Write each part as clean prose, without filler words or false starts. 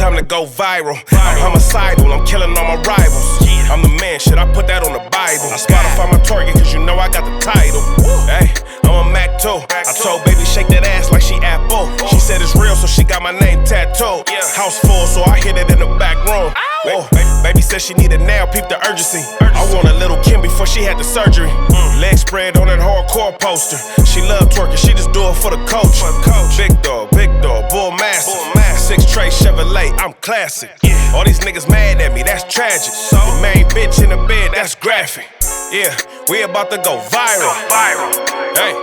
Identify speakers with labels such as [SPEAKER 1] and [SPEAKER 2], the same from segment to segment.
[SPEAKER 1] time to go viral. I'm homicidal, I'm killing all my rivals. I'm the man, shit, I put that on the Bible. Spotify my target, cause you know I got the title. Hey, I'm a Mac too. I told baby shake that ass like she Apple. She said it's real, so she got my name tattooed. House full, so I hit it in the back room. Whoa, baby said she need it now, peep the urgency. I want a little Kim before she had the surgery. Leg spread on that hardcore poster. She love twerking, she just do it for the coach. Big dog, bull master. 6 tray Chevrolet, I'm classic. All these niggas mad at me, that's tragic. The main bitch in the bed, that's graphic. Yeah, we about to go viral. Hey,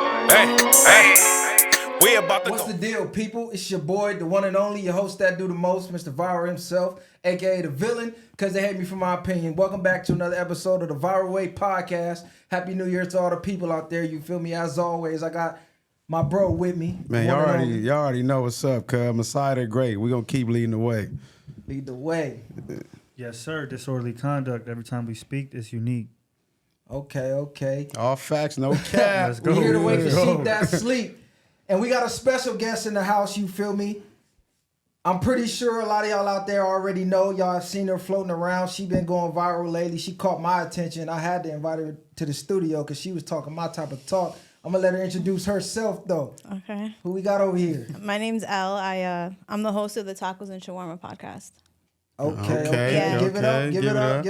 [SPEAKER 1] we about to
[SPEAKER 2] What's
[SPEAKER 1] go.
[SPEAKER 2] the deal, people? It's your boy, the one and only, your host that do the most, Mr. Viral himself, aka the villain, because they hate me for my opinion. Welcome back to another episode of the Viral Way Podcast. Happy New Year to all the people out there. You feel me? As always, I got my bro with me.
[SPEAKER 3] Man, y'all already know what's up, cuz. Messiah the Great. We're going to keep leading the way.
[SPEAKER 2] Lead the way.
[SPEAKER 4] Yes, sir. Disorderly conduct. Every time we speak, it's unique.
[SPEAKER 2] Okay.
[SPEAKER 3] All facts, no cap.
[SPEAKER 4] Let's go.
[SPEAKER 2] We're here to wake the sheep that sleep. And we got a special guest in the house, you feel me? I'm pretty sure a lot of y'all out there already know. Y'all have seen her floating around. She been going viral lately. She caught my attention. I had to invite her to the studio because she was talking my type of talk. I'm going to let her introduce herself, though.
[SPEAKER 5] Okay.
[SPEAKER 2] Who we got over here?
[SPEAKER 5] My name's Elle. I'm the host of the Tacos and Shawarma podcast.
[SPEAKER 2] Okay.
[SPEAKER 5] Yeah.
[SPEAKER 2] Give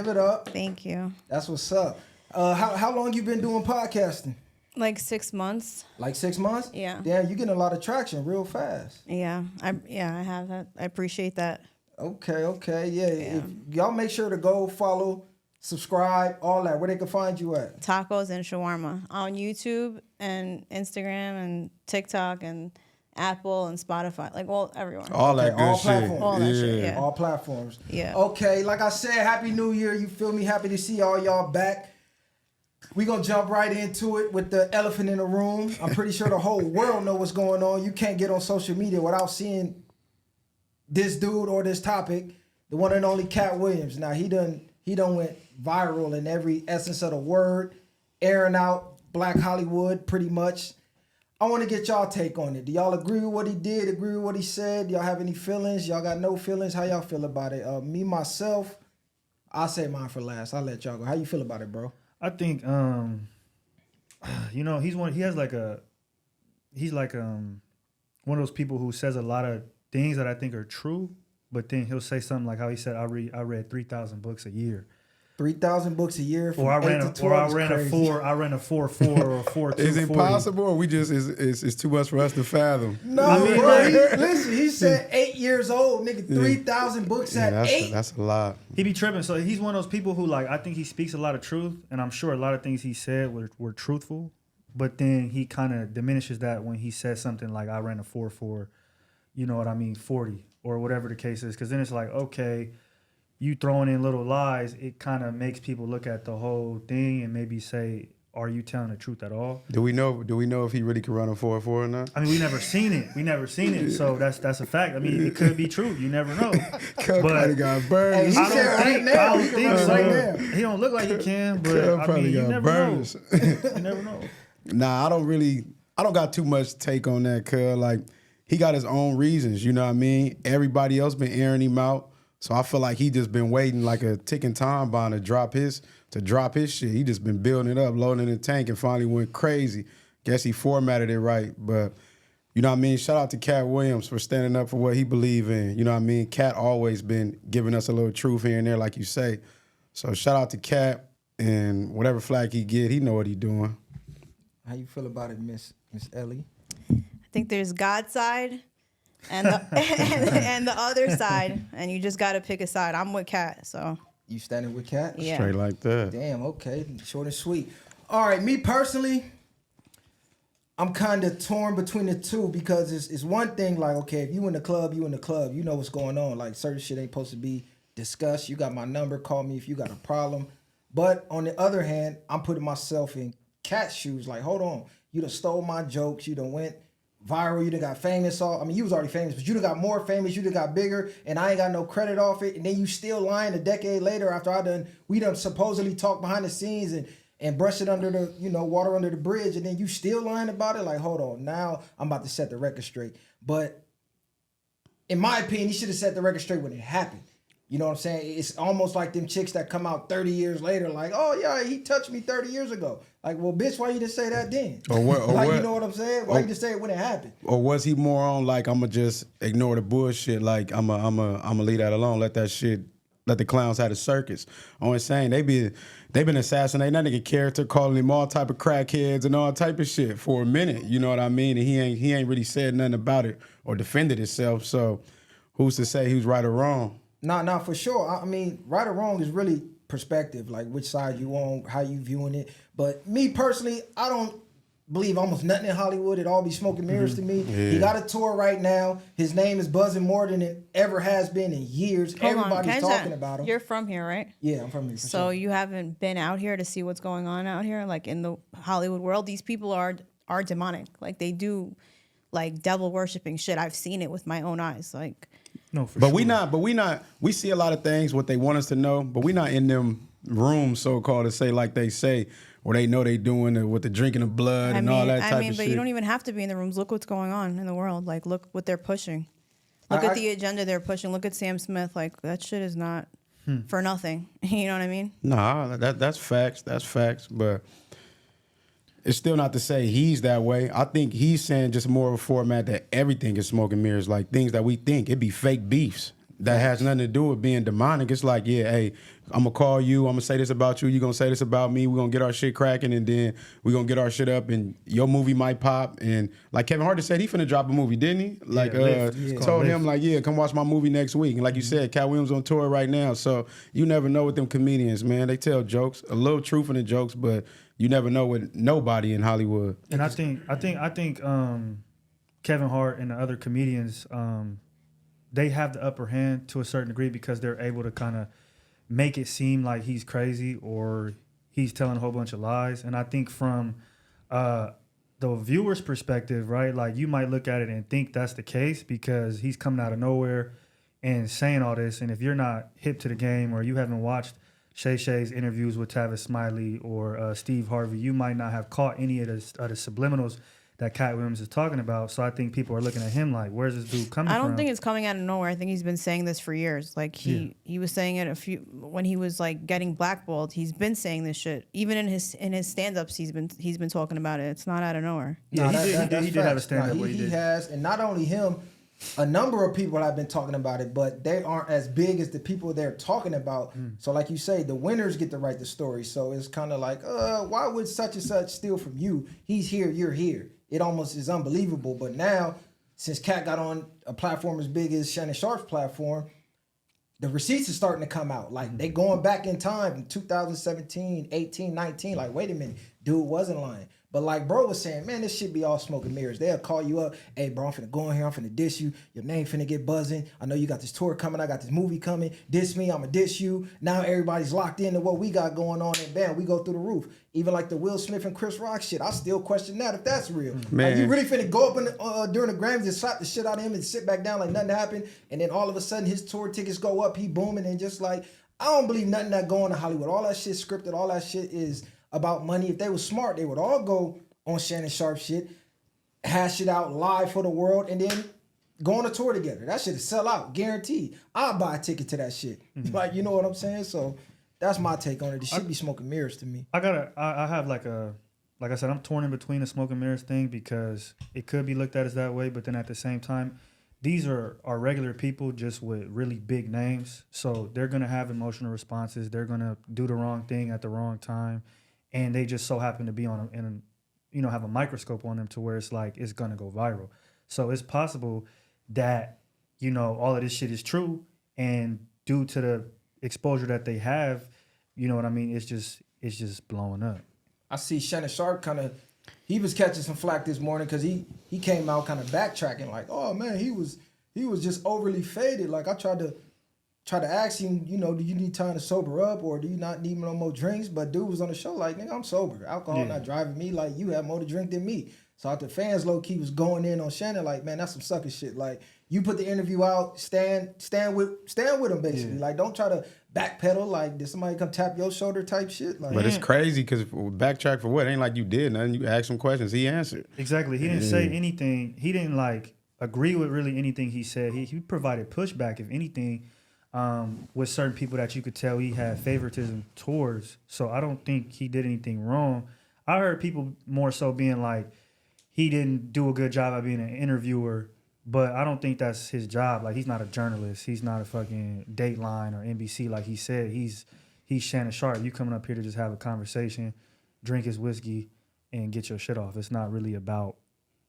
[SPEAKER 2] it up.
[SPEAKER 5] Thank you.
[SPEAKER 2] That's what's up. How long you been doing podcasting?
[SPEAKER 5] Like 6 months.
[SPEAKER 2] Like 6 months?
[SPEAKER 5] Yeah.
[SPEAKER 2] Damn, you getting a lot of traction real fast.
[SPEAKER 5] Yeah. I have that. I appreciate that.
[SPEAKER 2] Okay. Yeah. If y'all make sure to go follow, subscribe, all that. Where they can find you at?
[SPEAKER 5] Tacos and Shawarma on YouTube and Instagram and TikTok and Apple and Spotify. Like, well, everywhere.
[SPEAKER 3] All that good
[SPEAKER 2] all
[SPEAKER 3] shit.
[SPEAKER 2] platforms.
[SPEAKER 5] All that shit, yeah.
[SPEAKER 2] All platforms.
[SPEAKER 5] Yeah.
[SPEAKER 2] Okay, like I said, Happy New Year. You feel me? Happy to see all y'all back. We gonna jump right into it with the elephant in the room. I'm pretty sure the whole world know what's going on. You can't get on social media without seeing this dude or this topic. The one and only Katt Williams. Now he done went viral in every essence of the word, airing out Black Hollywood pretty much. I want to get y'all take on it. Do y'all agree with what he did? Agree with what he said? Do y'all have any feelings? Y'all got no feelings? How y'all feel about it? Me myself, I'll say mine for last. I'll let y'all go. How you feel about it, bro?
[SPEAKER 4] I think, he's one of those people who says a lot of things that I think are true, but then he'll say something like how he said, I read 3,000 books a year.
[SPEAKER 2] 3,000 books a year.
[SPEAKER 4] Or I ran a 4.4 or 4.2.
[SPEAKER 3] Is it possible, or it's too much for us to fathom?
[SPEAKER 2] No, listen, he said 8 years old, nigga. 3,000 books at 8.
[SPEAKER 3] That's a lot.
[SPEAKER 4] He be tripping. So he's one of those people who, like, I think he speaks a lot of truth, and I'm sure a lot of things he said were truthful, but then he kind of diminishes that when he says something like, I ran a 4.4, 40, or whatever the case is, because then it's like, okay, you throwing in little lies, it kind of makes people look at the whole thing and maybe say, are you telling the truth at all?
[SPEAKER 3] Do we know if he really can run a 4.4 or not?
[SPEAKER 4] I mean, we never seen it. So that's a fact. I mean, it could be true. You never know.
[SPEAKER 3] Probably got burned.
[SPEAKER 2] Hey, he said right now, he can run it right now.
[SPEAKER 4] He don't look like he can, but I mean, you never know. You never know.
[SPEAKER 3] Nah, I don't got too much take on that, cuz. Like, he got his own reasons, you know what I mean? Everybody else been airing him out. So I feel like he just been waiting like a ticking time bomb to drop his shit. He just been building it up, loading it in the tank, and finally went crazy. Guess he formatted it right. But, you know what I mean? Shout out to Katt Williams for standing up for what he believe in. You know what I mean? Katt always been giving us a little truth here and there, like you say. So shout out to Katt, and whatever flag he get, he know what he doing.
[SPEAKER 2] How you feel about it, Miss Ellie?
[SPEAKER 5] I think there's God's side and the other side, and you just got to pick a side. I'm with Katt, so.
[SPEAKER 2] You standing with Katt?
[SPEAKER 5] Yeah.
[SPEAKER 3] Straight like that.
[SPEAKER 2] Damn, okay. Short and sweet. All right, me personally, I'm kind of torn between the two because it's one thing like, okay, if you in the club, you know what's going on. Like, certain shit ain't supposed to be discussed. You got my number, call me if you got a problem. But on the other hand, I'm putting myself in Katt's shoes. Like, hold on, you done stole my jokes, you done went viral, you done got famous. You was already famous, but you done got more famous, you done got bigger, and I ain't got no credit off it. And then you still lying a decade later after we done supposedly talked behind the scenes and brush it under the, water under the bridge, and then you still lying about it. Like, hold on, now I'm about to set the record straight. But in my opinion, he should have set the record straight when it happened. You know what I'm saying? It's almost like them chicks that come out 30 years later, like, oh yeah, he touched me 30 years ago. Like, well, bitch, why you didn't say that then?
[SPEAKER 3] Or what? Or
[SPEAKER 2] like,
[SPEAKER 3] what?
[SPEAKER 2] you know what I'm saying? Why you just say it when it happened?
[SPEAKER 3] Or was he more on like, I'ma just ignore the bullshit? Like, I'ma leave that alone. Let the clowns have a circus. I'm just saying they been assassinating that nigga character, calling him all type of crackheads and all type of shit for a minute. You know what I mean? And he ain't really said nothing about it or defended himself. So who's to say he was right or wrong?
[SPEAKER 2] Nah, for sure. I mean, right or wrong is really perspective, like which side you on, how you viewing it. But me personally, I don't believe almost nothing in Hollywood. It all be smoke and mirrors to me.
[SPEAKER 3] Yeah.
[SPEAKER 2] He got a tour right now. His name is buzzing more than it ever has been in years. Everybody's talking about him.
[SPEAKER 5] You're from here, right?
[SPEAKER 2] Yeah, I'm from here.
[SPEAKER 5] So you haven't been out here to see what's going on out here, like in the Hollywood world. These people are demonic. Like they do, like devil worshiping shit. I've seen it with my own eyes. Like.
[SPEAKER 4] No, for
[SPEAKER 3] But
[SPEAKER 4] sure.
[SPEAKER 3] we see a lot of things, what they want us to know, but we not in them rooms, so-called, to say like they say, where they know they doing it with the drinking of blood and all that type of shit.
[SPEAKER 5] But you don't even have to be in the rooms. Look what's going on in the world. Like, look what they're pushing. Look at the agenda they're pushing. Look at Sam Smith. Like, that shit is not for nothing. You know what I mean?
[SPEAKER 3] Nah, that's facts. That's facts. But it's still not to say he's that way. I think he's saying just more of a format that everything is smoke and mirrors, like things that we think. It'd be fake beefs that has nothing to do with being demonic. It's like, yeah, hey, I'm going to call you. I'm going to say this about you. You're going to say this about me. We're going to get our shit cracking, and then we're going to get our shit up, and your movie might pop. And like Kevin Hart said, he finna drop a movie, didn't he? Like, told him, like, yeah, come watch my movie next week. And like you said, Katt Williams on tour right now. So you never know with them comedians, man. They tell jokes, a little truth in the jokes, but you never know with nobody in Hollywood.
[SPEAKER 4] And I think Kevin Hart and the other comedians, they have the upper hand to a certain degree because they're able to kind of make it seem like he's crazy or he's telling a whole bunch of lies. And I think from the viewer's perspective, right, like you might look at it and think that's the case because he's coming out of nowhere and saying all this. And if you're not hip to the game or you haven't watched Shay Shay's interviews with Tavis Smiley or Steve Harvey, you might not have caught any of the subliminals that Katt Williams is talking about. So I think people are looking at him like, where's this dude coming from?
[SPEAKER 5] I don't think it's coming out of nowhere. I think he's been saying this for years. Like he was saying it when he was like getting blackballed. He's been saying this shit. Even in his stand-ups, he's been talking about it. It's not out of nowhere.
[SPEAKER 4] Yeah, he did have a stand-up where
[SPEAKER 2] he has, and not only him, a number of people have been talking about it, but they aren't as big as the people they're talking about. So like you say, the winners get to write the story. So it's kind of like, why would such and such steal from you? He's here, you're here. It almost is unbelievable. But now, since Katt got on a platform as big as Shannon Sharp's platform, the receipts are starting to come out. Like, they going back in time in 2017, 18, 19. Like, wait a minute, dude wasn't lying. But like bro was saying, man, this shit be all smoke and mirrors. They'll call you up. Hey, bro, I'm finna go in here. I'm finna diss you. Your name finna get buzzing. I know you got this tour coming. I got this movie coming. Diss me. I'ma diss you. Now everybody's locked into what we got going on, and bam, we go through the roof. Even like the Will Smith and Chris Rock shit, I still question that if that's real.
[SPEAKER 3] Man.
[SPEAKER 2] Like, you really finna go up in, during the Grammys and slap the shit out of him and sit back down like nothing happened, and then all of a sudden his tour tickets go up, he booming, and just like, I don't believe nothing that going to Hollywood. All that shit scripted. All that shit is about money. If they were smart, they would all go on Shannon Sharp shit, hash it out live for the world, and then go on a tour together. That shit is sell out, guaranteed. I'll buy a ticket to that shit. Like, you know what I'm saying? So that's my take on it. It should be smoke and mirrors to me.
[SPEAKER 4] I have like I said, I'm torn in between the smoke and mirrors thing because it could be looked at as that way, but then at the same time, these are regular people just with really big names. So they're going to have emotional responses. They're going to do the wrong thing at the wrong time. And they just so happen to be have a microscope on them to where it's like it's gonna go viral. So it's possible that, all of this shit is true, and due to the exposure that they have, you know what I mean, it's just blowing up.
[SPEAKER 2] I see Shannon Sharp he was catching some flack this morning because he came out kind of backtracking like, oh man, he was just overly faded. Like, I tried to ask him, do you need time to sober up or do you not need no more drinks? But dude was on the show like, nigga, I'm sober. Alcohol not driving me. Like, you have more to drink than me. So the fans low-key was going in on Shannon like, man, that's some sucker shit. Like, you put the interview out, stand with him basically. Like, don't try to backpedal. Like, did somebody come tap your shoulder type shit? Like,
[SPEAKER 3] but it's crazy because backtrack for what? It ain't like you did nothing. You asked some questions. He answered.
[SPEAKER 4] Exactly. He didn't say anything. He didn't agree with really anything he said. He provided pushback, if anything, with certain people that you could tell he had favoritism towards. So I don't think he did anything wrong. I heard people more so being like, he didn't do a good job at being an interviewer, but I don't think that's his job. Like, he's not a journalist. He's not a fucking Dateline or NBC like he said. He's Shannon Sharp. You coming up here to just have a conversation, drink his whiskey, and get your shit off. It's not really about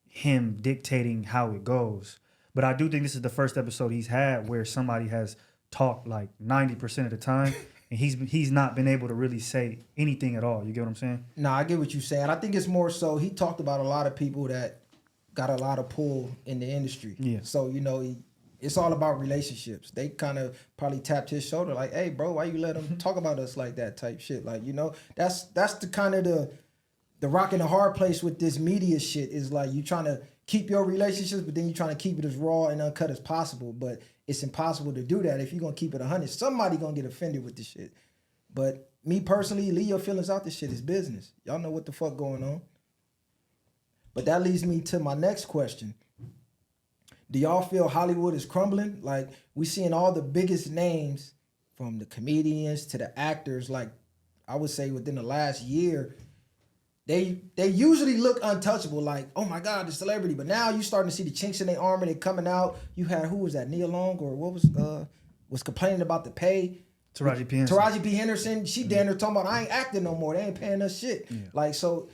[SPEAKER 4] him dictating how it goes. But I do think this is the first episode he's had where somebody has talked like 90% of the time, and he's not been able to really say anything at all. You get what I'm saying?
[SPEAKER 2] Nah, I get what you're saying. I think it's more so he talked about a lot of people that got a lot of pull in the industry.
[SPEAKER 4] Yeah.
[SPEAKER 2] So, you know, it's all about relationships. They kind of probably tapped his shoulder like, hey, bro, why you let him talk about us like that type shit? Like, you know, that's the kind of the rock and the hard place with this media shit is like you trying to keep your relationships, but then you trying to keep it as raw and uncut as possible. But it's impossible to do that if you're going to keep it 100. Somebody going to get offended with this shit. But me personally, leave your feelings out this shit. It's business. Y'all know what the fuck going on. But that leads me to my next question. Do y'all feel Hollywood is crumbling? Like, we seeing all the biggest names from the comedians to the actors, like, I would say within the last year, they usually look untouchable, like, oh my God, the celebrity. But now you starting to see the chinks in their armor, they coming out. You had, who was that, Nia Long, or what was complaining about the pay?
[SPEAKER 4] Taraji P. Henderson.
[SPEAKER 2] Taraji P. Henderson, she damn near talking about, I ain't acting no more. They ain't paying us shit. Yeah. Like, so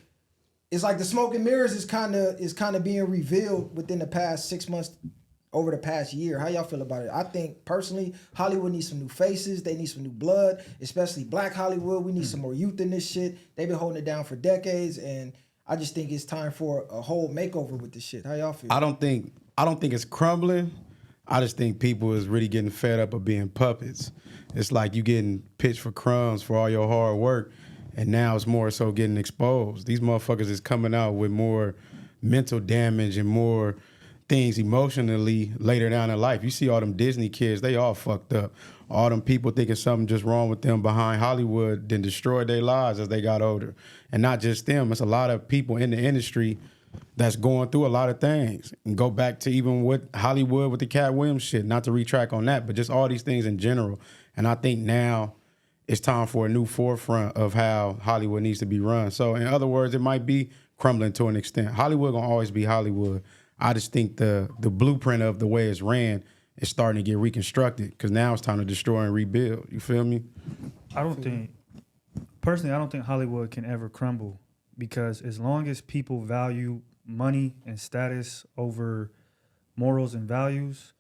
[SPEAKER 2] it's like the smoke and mirrors is kind of being revealed within the past 6 months, over the past year. How y'all feel about it? I think personally, Hollywood needs some new faces. They need some new blood, especially Black Hollywood. We need some more youth in this shit. They've been holding it down for decades, and I just think it's time for a whole makeover with this shit. How y'all feel?
[SPEAKER 3] I don't think it's crumbling. I just think people is really getting fed up of being puppets. It's like you getting pitched for crumbs for all your hard work, and now it's more so getting exposed. These motherfuckers is coming out with more mental damage and more things emotionally later down in life. You see all them Disney kids, they all fucked up. All them people thinking something just wrong with them behind Hollywood then destroyed their lives as they got older. And not just them, it's a lot of people in the industry that's going through a lot of things. And go back to even with Hollywood with the Katt Williams shit, not to retract on that, but just all these things in general. And I think now it's time for a new forefront of how Hollywood needs to be run. So in other words, it might be crumbling to an extent. Hollywood gonna always be Hollywood. I just think the blueprint of the way it's ran is starting to get reconstructed because now it's time to destroy and rebuild. You feel me?
[SPEAKER 4] Personally, I don't think Hollywood can ever crumble because as long as people value money and status over morals and values,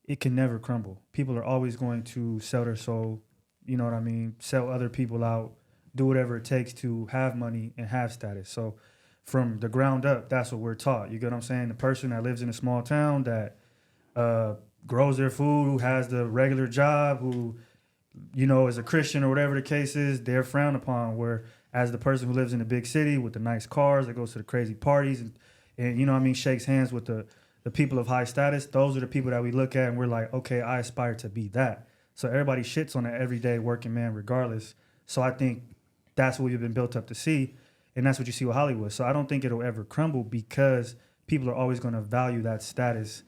[SPEAKER 4] it can never crumble. People are always going to sell their soul, you know what I mean? Sell other people out, do whatever it takes to have money and have status. So from the ground up, that's what we're taught. You get what I'm saying? The person that lives in a small town that grows their food, who has the regular job, who, you know, is a Christian or whatever the case is, they're frowned upon. Whereas the person who lives in a big city with the nice cars, that goes to the crazy parties and you know what I mean, shakes hands with the people of high status, those are the people that we look at and we're like, okay, I aspire to be that. So everybody shits on the everyday working man regardless. So I think that's what we've been built up to see. And that's what you see with Hollywood. So I don't think it'll ever crumble because people are always going to value that status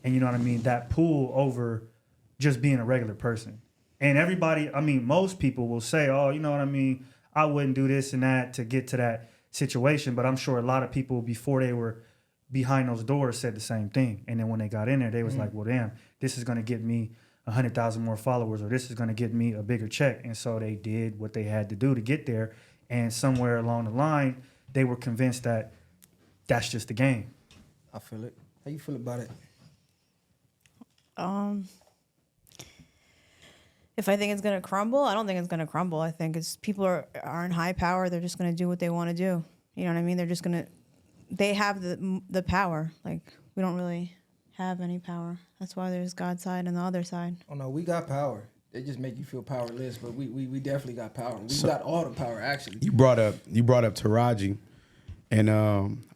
[SPEAKER 4] and, you know what I mean, that pull over just being a regular person. And everybody, I mean, most people will say, oh, you know what I mean, I wouldn't do this and that to get to that situation. But I'm sure a lot of people before they were behind those doors said the same thing. And then when they got in there, they was like, well, damn, this is going to get me 100,000 more followers or this is going to get me a bigger check. And so they did what they had to do to get there. And somewhere along the line, they were convinced that that's just the game.
[SPEAKER 2] I feel it. How you feel about it?
[SPEAKER 5] If I think it's gonna crumble, I don't think it's gonna crumble. I think it's people are in high power. They're just gonna do what they want to do. You know what I mean? They have the power. Like, we don't really have any power. That's why there's God's side and the other side.
[SPEAKER 2] Oh no, we got power. They just make you feel powerless, but we definitely got power. We got all the power, actually.
[SPEAKER 3] You brought up Taraji, and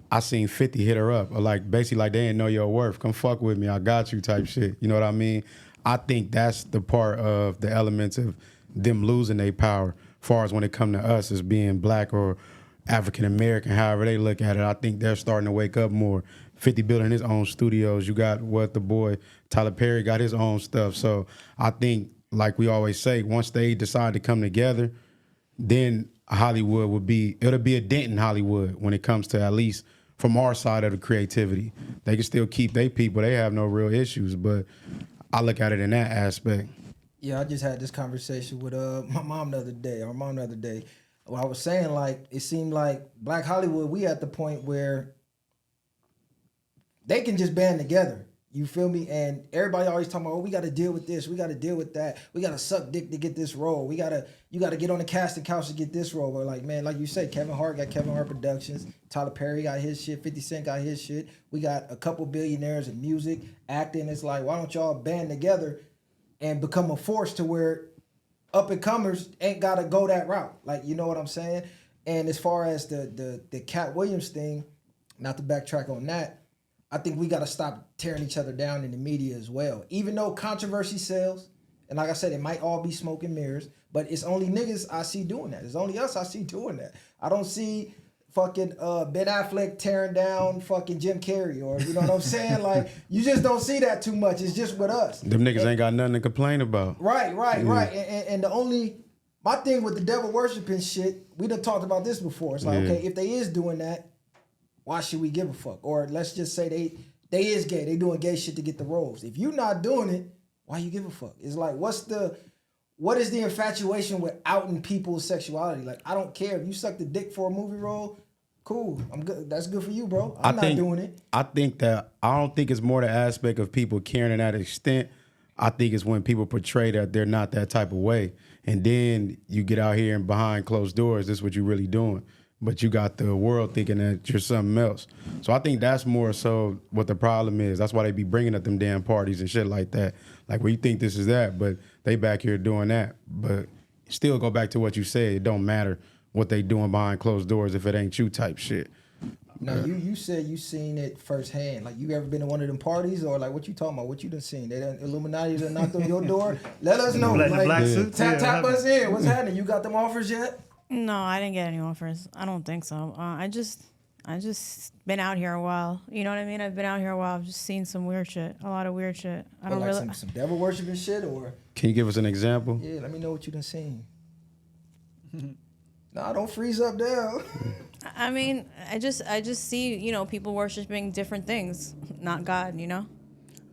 [SPEAKER 3] I seen 50 hit her up, like basically like they didn't know your worth. Come fuck with me, I got you type shit. You know what I mean? I think that's the part of the elements of them losing their power, as far as when it come to us as being black or African American, however they look at it. I think they're starting to wake up more 50 building his own studios. You got the boy Tyler Perry got his own stuff. So I think, like we always say, once they decide to come together, then Hollywood it'll be a dent in Hollywood when it comes to, at least from our side of the creativity. They can still keep their people. They have no real issues, but I look at it in that aspect.
[SPEAKER 2] Yeah, I just had this conversation with my mom the other day. Well, I was saying, like, it seemed like Black Hollywood, we at the point where they can just band together. You feel me? And everybody always talking about, oh, we got to deal with this. We got to deal with that. We got to suck dick to get this role. You got to get on the casting couch to get this role. But like, man, like you said, Kevin Hart got Kevin Hart Productions. Tyler Perry got his shit. 50 Cent got his shit. We got a couple billionaires in music, acting. It's like, why don't y'all band together and become a force to where up and comers ain't got to go that route? Like, you know what I'm saying? And as far as the Katt Williams thing, not to backtrack on that, I think we got to stop tearing each other down in the media as well. Even though controversy sells, and like I said, it might all be smoke and mirrors, but it's only niggas I see doing that. It's only us I see doing that. I don't see fucking Ben Affleck tearing down fucking Jim Carrey, or you know what I'm saying? Like, you just don't see that too much. It's just with us.
[SPEAKER 3] Them niggas ain't got nothing to complain about.
[SPEAKER 2] Right. And my thing with the devil worshiping shit, we done talked about this before. It's like, okay, if they is doing that, why should we give a fuck? Or let's just say they is gay. They doing gay shit to get the roles. If you not doing it, why you give a fuck? It's like, what is the infatuation with outing people's sexuality? Like, I don't care if you suck the dick for a movie role. Cool, I'm good. That's good for you, bro. I'm not doing it.
[SPEAKER 3] I don't think it's more the aspect of people caring to that extent. I think it's when people portray that they're not that type of way, and then you get out here and behind closed doors, this is what you're really doing. But you got the world thinking that you're something else. So I think that's more so what the problem is. That's why they be bringing up them damn parties and shit like that. Like, well, you think this is that, but they back here doing that. But still go back to what you said. It don't matter what they doing behind closed doors if it ain't you type shit.
[SPEAKER 2] Now, you said you seen it firsthand. Like, you ever been to one of them parties, or like, what you talking about? What you done seen? They done Illuminati done knocked on your door? Let us know.
[SPEAKER 4] Black suits?
[SPEAKER 2] Tap us in. What's happening? You got them offers yet?
[SPEAKER 5] No, I didn't get any offers. I don't think so. I just been out here a while. You know what I mean? I've been out here a while. I've just seen some weird shit. A lot of weird shit. I don't really
[SPEAKER 2] some devil worshiping shit, or
[SPEAKER 3] can you give us an example?
[SPEAKER 2] Yeah, let me know what you done seen. Nah, don't freeze up down.
[SPEAKER 5] I mean, I just see, you know, people worshiping different things, not God, you know?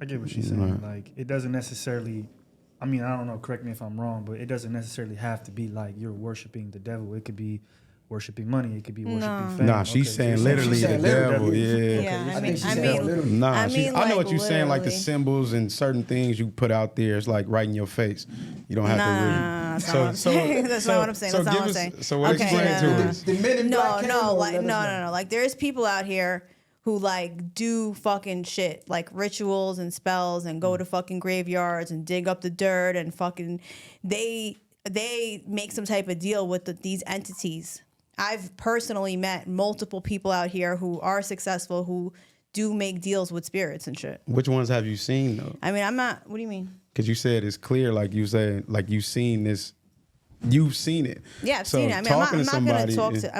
[SPEAKER 4] I get what she's saying. Like, it doesn't necessarily, I mean, I don't know, correct me if I'm wrong, but it doesn't necessarily have to be like you're worshiping the devil. It could be worshiping money. It could be worshiping fame.
[SPEAKER 3] Nah, she's saying literally the devil.
[SPEAKER 5] Yeah,
[SPEAKER 3] I know what you're saying, like the
[SPEAKER 5] literally.
[SPEAKER 3] symbols and certain things you put out there. It's like right in your face. You don't have to really.
[SPEAKER 5] That's not what I'm saying. That's not what I'm saying. That's not what I'm saying.
[SPEAKER 3] So what explain to us?
[SPEAKER 2] The men in black
[SPEAKER 5] No. Like, there's people out here who like do fucking shit, like rituals and spells, and go to fucking graveyards and dig up the dirt and fucking they make some type of deal with these entities. I've personally met multiple people out here who are successful who do make deals with spirits and shit.
[SPEAKER 3] Which ones have you seen though?
[SPEAKER 5] I mean, I'm not. What do you mean?
[SPEAKER 3] Because you said it's clear, like you said, like you've seen this. You've seen it.
[SPEAKER 5] Yeah, I've seen it. I mean, I'm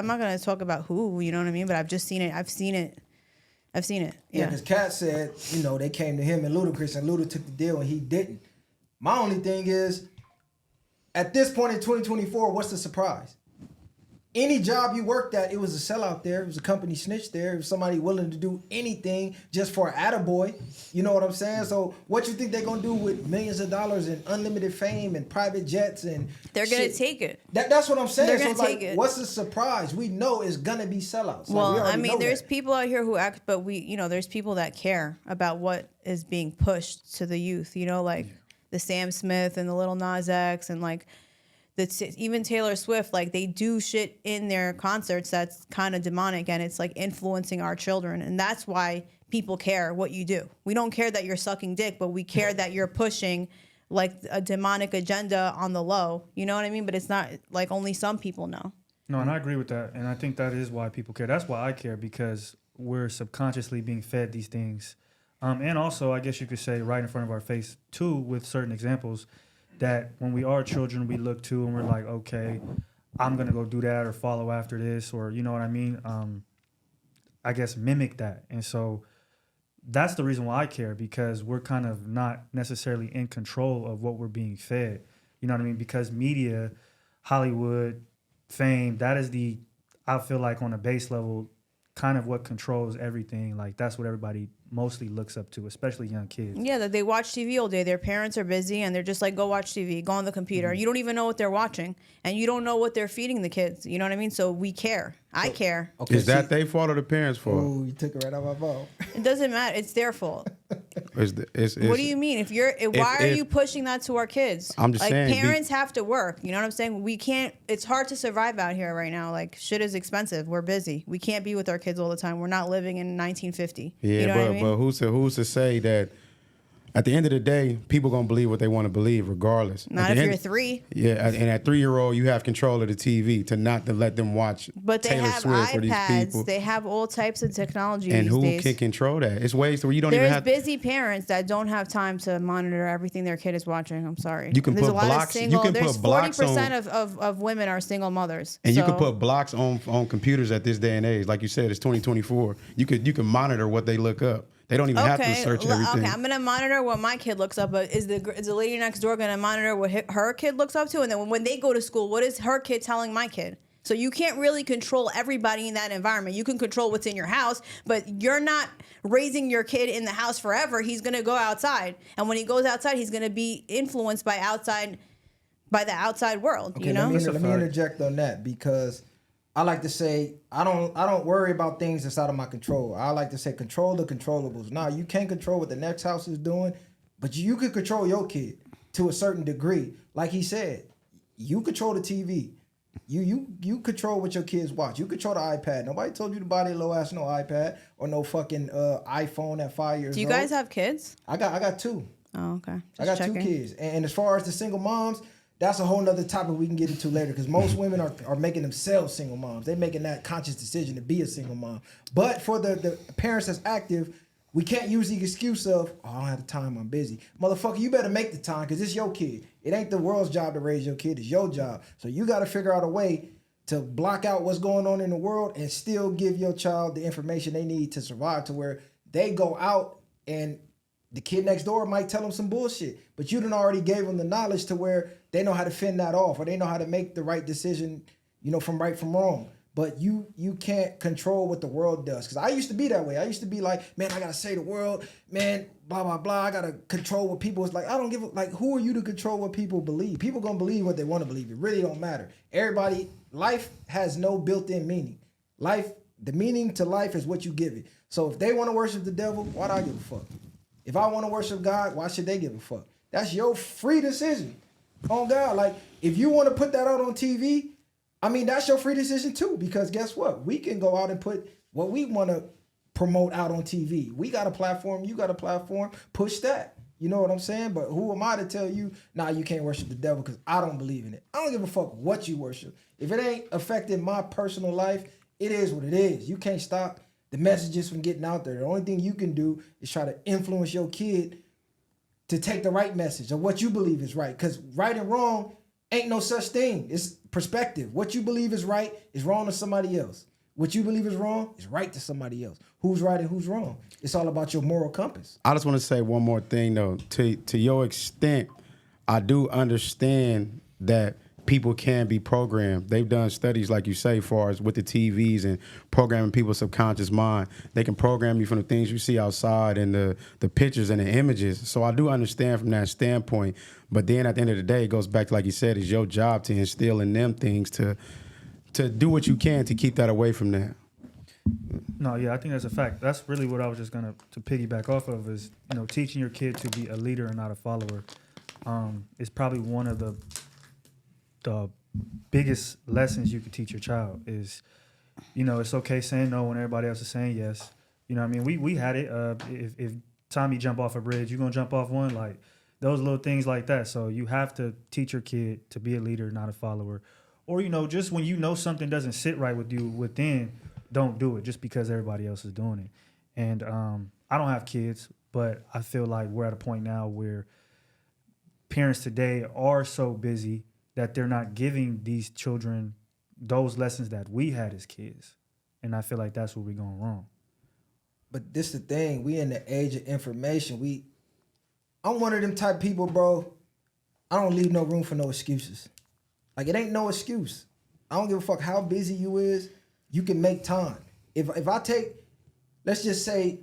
[SPEAKER 5] not gonna talk about who. You know what I mean? But I've just seen it. I've seen it.
[SPEAKER 2] Yeah, because Katt said, you know, they came to him and Ludacris, and Luda took the deal and he didn't. My only thing is, at this point in 2024, what's the surprise? Any job you worked at, it was a sellout there. It was a company snitch there. It was somebody willing to do anything just for an attaboy. You know what I'm saying? So what you think they're going to do with millions of dollars and unlimited fame and private jets and
[SPEAKER 5] they're going to take it.
[SPEAKER 2] That's what I'm saying.
[SPEAKER 5] They're going to take it.
[SPEAKER 2] What's the surprise? We know it's going to be sellouts.
[SPEAKER 5] Well, I mean, there's people out here who act, but there's people that care about what is being pushed to the youth, you know, like the Sam Smith and the Lil Nas X and like, even Taylor Swift, like they do shit in their concerts that's kind of demonic and it's like influencing our children. And that's why people care what you do. We don't care that you're sucking dick, but we care that you're pushing like a demonic agenda on the low. You know what I mean? But it's not like only some people know.
[SPEAKER 4] No, and I agree with that. And I think that is why people care. That's why I care, because we're subconsciously being fed these things. And also, I guess you could say right in front of our face too, with certain examples, that when we are children, we look to and we're like, okay, I'm going to go do that or follow after this, or you know what I mean? I guess mimic that. And so that's the reason why I care, because we're kind of not necessarily in control of what we're being fed. You know what I mean? Because media, Hollywood, fame, that is I feel like on a base level, kind of what controls everything. Like that's what everybody mostly looks up to, especially young kids.
[SPEAKER 5] Yeah, that they watch TV all day. Their parents are busy and they're just like, go watch TV, go on the computer. You don't even know what they're watching and you don't know what they're feeding the kids. You know what I mean? So we care. I care.
[SPEAKER 3] Okay, is that their fault or the parents' fault?
[SPEAKER 2] Oh, you took it right out of my mouth.
[SPEAKER 5] It doesn't matter. It's their fault.
[SPEAKER 3] It's,
[SPEAKER 5] What do you mean? Why are you pushing that to our kids?
[SPEAKER 3] I'm just saying,
[SPEAKER 5] parents have to work. You know what I'm saying? We can't. It's hard to survive out here right now. Like shit is expensive. We're busy. We can't be with our kids all the time. We're not living in 1950.
[SPEAKER 3] Yeah,
[SPEAKER 5] you know what I mean?
[SPEAKER 3] but who's to say that at the end of the day, people gonna believe what they want to believe, regardless.
[SPEAKER 5] Not if you're 3.
[SPEAKER 3] Yeah, and at 3-year-old, you have control of the TV to let them watch.
[SPEAKER 5] But they
[SPEAKER 3] Taylor
[SPEAKER 5] have
[SPEAKER 3] Swift or these
[SPEAKER 5] iPads.
[SPEAKER 3] people.
[SPEAKER 5] They have all types of technology
[SPEAKER 3] And
[SPEAKER 5] these
[SPEAKER 3] who
[SPEAKER 5] days.
[SPEAKER 3] can control that? It's ways to where you don't even
[SPEAKER 5] There's
[SPEAKER 3] have.
[SPEAKER 5] busy parents that don't have time to monitor everything their kid is watching. I'm sorry.
[SPEAKER 3] You can
[SPEAKER 5] There's
[SPEAKER 3] put
[SPEAKER 5] a lot
[SPEAKER 3] blocks-
[SPEAKER 5] Of
[SPEAKER 3] you
[SPEAKER 5] single,
[SPEAKER 3] can
[SPEAKER 5] there's
[SPEAKER 3] put blocks
[SPEAKER 5] 40% of women are single mothers.
[SPEAKER 3] And you
[SPEAKER 5] So-
[SPEAKER 3] can put blocks on computers at this day and age. Like you said, it's 2024. You can monitor what they look up. They don't even have to search everything.
[SPEAKER 5] Okay, I'm gonna monitor what my kid looks up. But is the lady next door gonna monitor what her kid looks up to? And then when they go to school, what is her kid telling my kid? So you can't really control everybody in that environment. You can control what's in your house, but you're not raising your kid in the house forever. He's gonna go outside, and when he goes outside, he's gonna be influenced by the outside world.
[SPEAKER 2] Okay,
[SPEAKER 5] You know.
[SPEAKER 2] let me interject on that because I like to say I don't worry about things that's out of my control. I like to say control the controllables. Now you can't control what the next house is doing, but you can control your kid to a certain degree. Like he said, you control the TV. You control what your kids watch. You control the iPad. Nobody told you to buy their little ass no iPad or no fucking iPhone at 5 years old.
[SPEAKER 5] Do you guys have kids?
[SPEAKER 2] I got 2.
[SPEAKER 5] Oh, okay.
[SPEAKER 2] I got
[SPEAKER 5] Just
[SPEAKER 2] 2
[SPEAKER 5] checking.
[SPEAKER 2] kids. And as far as the single moms, that's a whole nother topic we can get into later because most women are making themselves single moms. They're making that conscious decision to be a single mom. But for the parents that's active, we can't use the excuse of, oh, I don't have the time, I'm busy. Motherfucker, you better make the time because it's your kid. It ain't the world's job to raise your kid. It's your job. So you got to figure out a way to block out what's going on in the world and still give your child the information they need to survive to where they go out and the kid next door might tell them some bullshit, but you done already gave them the knowledge to where they know how to fend that off or they know how to make the right decision, from right from wrong. But you can't control what the world does. Because I used to be that way. I used to be like, man, I got to say the world, man, blah, blah, blah. I got to control what people is like. I don't give a, like, who are you to control what people believe? People going to believe what they want to believe. It really don't matter. Life has no built-in meaning. The meaning to life is what you give it. So if they want to worship the devil, why do I give a fuck? If I want to worship God, why should they give a fuck? That's your free decision. Oh God, like if you want to put that out on TV, I mean that's your free decision too. Because guess what? We can go out and put what we want to promote out on TV. We got a platform, you got a platform. Push that. You know what I'm saying? But who am I to tell you, nah, you can't worship the devil because I don't believe in it. I don't give a fuck what you worship. If it ain't affecting my personal life, it is what it is. You can't stop the messages from getting out there. The only thing you can do is try to influence your kid to take the right message of what you believe is right. Because right and wrong ain't no such thing. It's perspective. What you believe is right is wrong to somebody else. What you believe is wrong is right to somebody else. Who's right and who's wrong? It's all about your moral compass.
[SPEAKER 3] I just want to say one more thing though. To your extent, I do understand that people can be programmed. They've done studies, like you say, far as with the TVs and programming people's subconscious mind. They can program you from the things you see outside and the pictures and the images. So I do understand from that standpoint. But then at the end of the day, it goes back to, like you said, it's your job to instill in them things to do what you can to keep that away from that.
[SPEAKER 4] No, yeah, I think that's a fact. That's really what I was just gonna to piggyback off of is teaching your kid to be a leader and not a follower. Is probably one of the biggest lessons you could teach your child is, it's okay saying no when everybody else is saying yes. You know what I mean? We had it. If Tommy jump off a bridge, you gonna jump off one? Like those little things like that. So you have to teach your kid to be a leader, not a follower. Or, just when something doesn't sit right with you within, don't do it just because everybody else is doing it. And I don't have kids, but I feel like we're at a point now where parents today are so busy that they're not giving these children those lessons that we had as kids. And I feel like that's where we're going wrong.
[SPEAKER 2] But this the thing. We in the age of information. I'm one of them type people, bro. I don't leave no room for no excuses. Like, it ain't no excuse. I don't give a fuck how busy you is. You can make time. If I take, let's just say,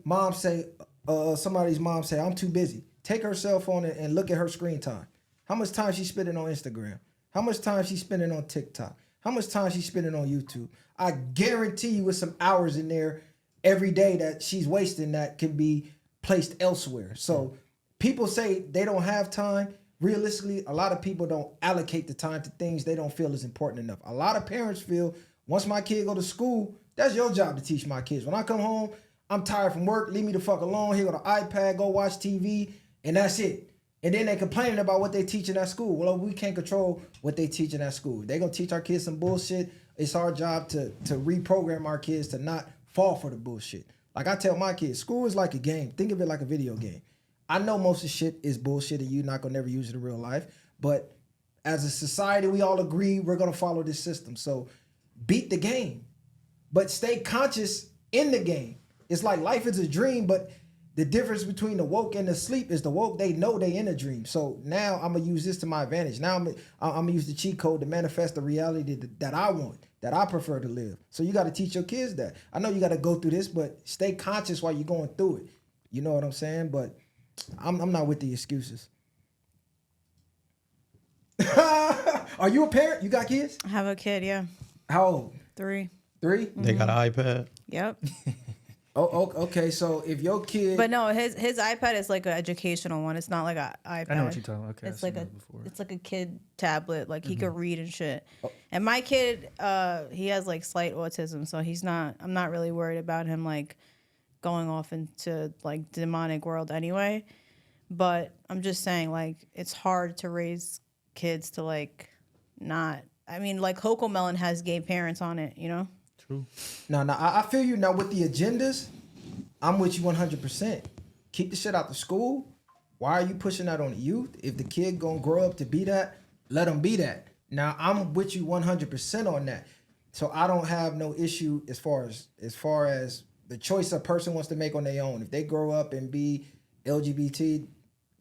[SPEAKER 2] somebody's mom say, I'm too busy. Take her cell phone and look at her screen time. How much time she's spending on Instagram? How much time she's spending on TikTok? How much time she's spending on YouTube? I guarantee you with some hours in there every day that she's wasting that can be placed elsewhere. So people say they don't have time. Realistically, a lot of people don't allocate the time to things they don't feel is important enough. A lot of parents feel once my kid go to school, that's your job to teach my kids. When I come home, I'm tired from work, leave me the fuck alone, here go the iPad, go watch TV, and that's it. And then they complaining about what they teaching at school. Well, we can't control what they teaching at school. They gonna teach our kids some bullshit. It's our job to reprogram our kids to not fall for the bullshit. Like I tell my kids, school is like a game. Think of it like a video game. I know most of the shit is bullshit and you're not gonna never use it in real life. But as a society, we all agree we're gonna follow this system. So beat the game, but stay conscious in the game. It's like life is a dream, but the difference between the woke and the sleep is the woke, they know they in a dream. So now I'm gonna use this to my advantage. Now I'm gonna use the cheat code to manifest the reality that I want, that I prefer to live. So you gotta teach your kids that. I know you gotta go through this, but stay conscious while you're going through it. You know what I'm saying? But I'm not with the excuses. Are you a parent? You got kids?
[SPEAKER 5] I have a kid, yeah.
[SPEAKER 2] How old?
[SPEAKER 5] 3.
[SPEAKER 2] 3?
[SPEAKER 3] They got an iPad.
[SPEAKER 5] Yep.
[SPEAKER 2] Oh, okay. So if your kid,
[SPEAKER 5] But no, his iPad is like an educational one. It's not like an iPad.
[SPEAKER 4] I know what you're talking about. Okay,
[SPEAKER 5] It's
[SPEAKER 4] I've
[SPEAKER 5] like
[SPEAKER 4] seen
[SPEAKER 5] a
[SPEAKER 4] that before.
[SPEAKER 5] it's like a kid tablet. Like he could read and shit. And my kid, he has like slight autism, so I'm not really worried about him like going off into like demonic world anyway. But I'm just saying, like, it's hard to raise kids to like not. I mean, like Cocomelon has gay parents on it, you know.
[SPEAKER 4] True.
[SPEAKER 2] No, I feel you. Now with the agendas, I'm with you 100%. Keep the shit out the school. Why are you pushing that on the youth? If the kid gonna grow up to be that, let him be that. Now I'm with you 100% on that. So I don't have no issue as far as the choice a person wants to make on their own. If they grow up and be LGBT,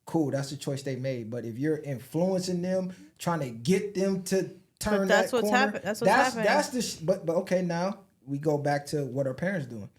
[SPEAKER 2] cool, that's the choice they made. But if you're influencing them, trying to get them to turn
[SPEAKER 5] that's
[SPEAKER 2] that
[SPEAKER 5] what's
[SPEAKER 2] corner,
[SPEAKER 5] happening. That's what's happening.
[SPEAKER 2] That's the. But okay, now we go back to what our parents doing,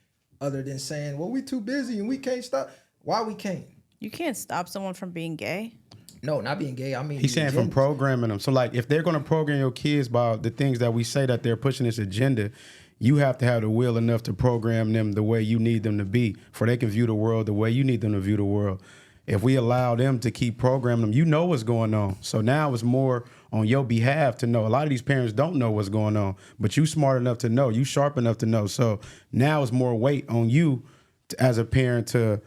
[SPEAKER 2] other than saying, "Well, we too busy and we can't stop." Why we can't?
[SPEAKER 5] You can't stop someone from being gay.
[SPEAKER 2] No, not being gay. I mean,
[SPEAKER 3] He's saying from programming them. So like, if they're gonna program your kids by the things that we say that they're pushing this agenda, you have to have the will enough to program them the way you need them to be, for they can view the world the way you need them to view the world. If we allow them to keep programming them, you know what's going on. So now it's more on your behalf to know. A lot of these parents don't know what's going on, but you smart enough to know. You sharp enough to know. So now it's more weight on you as a parent to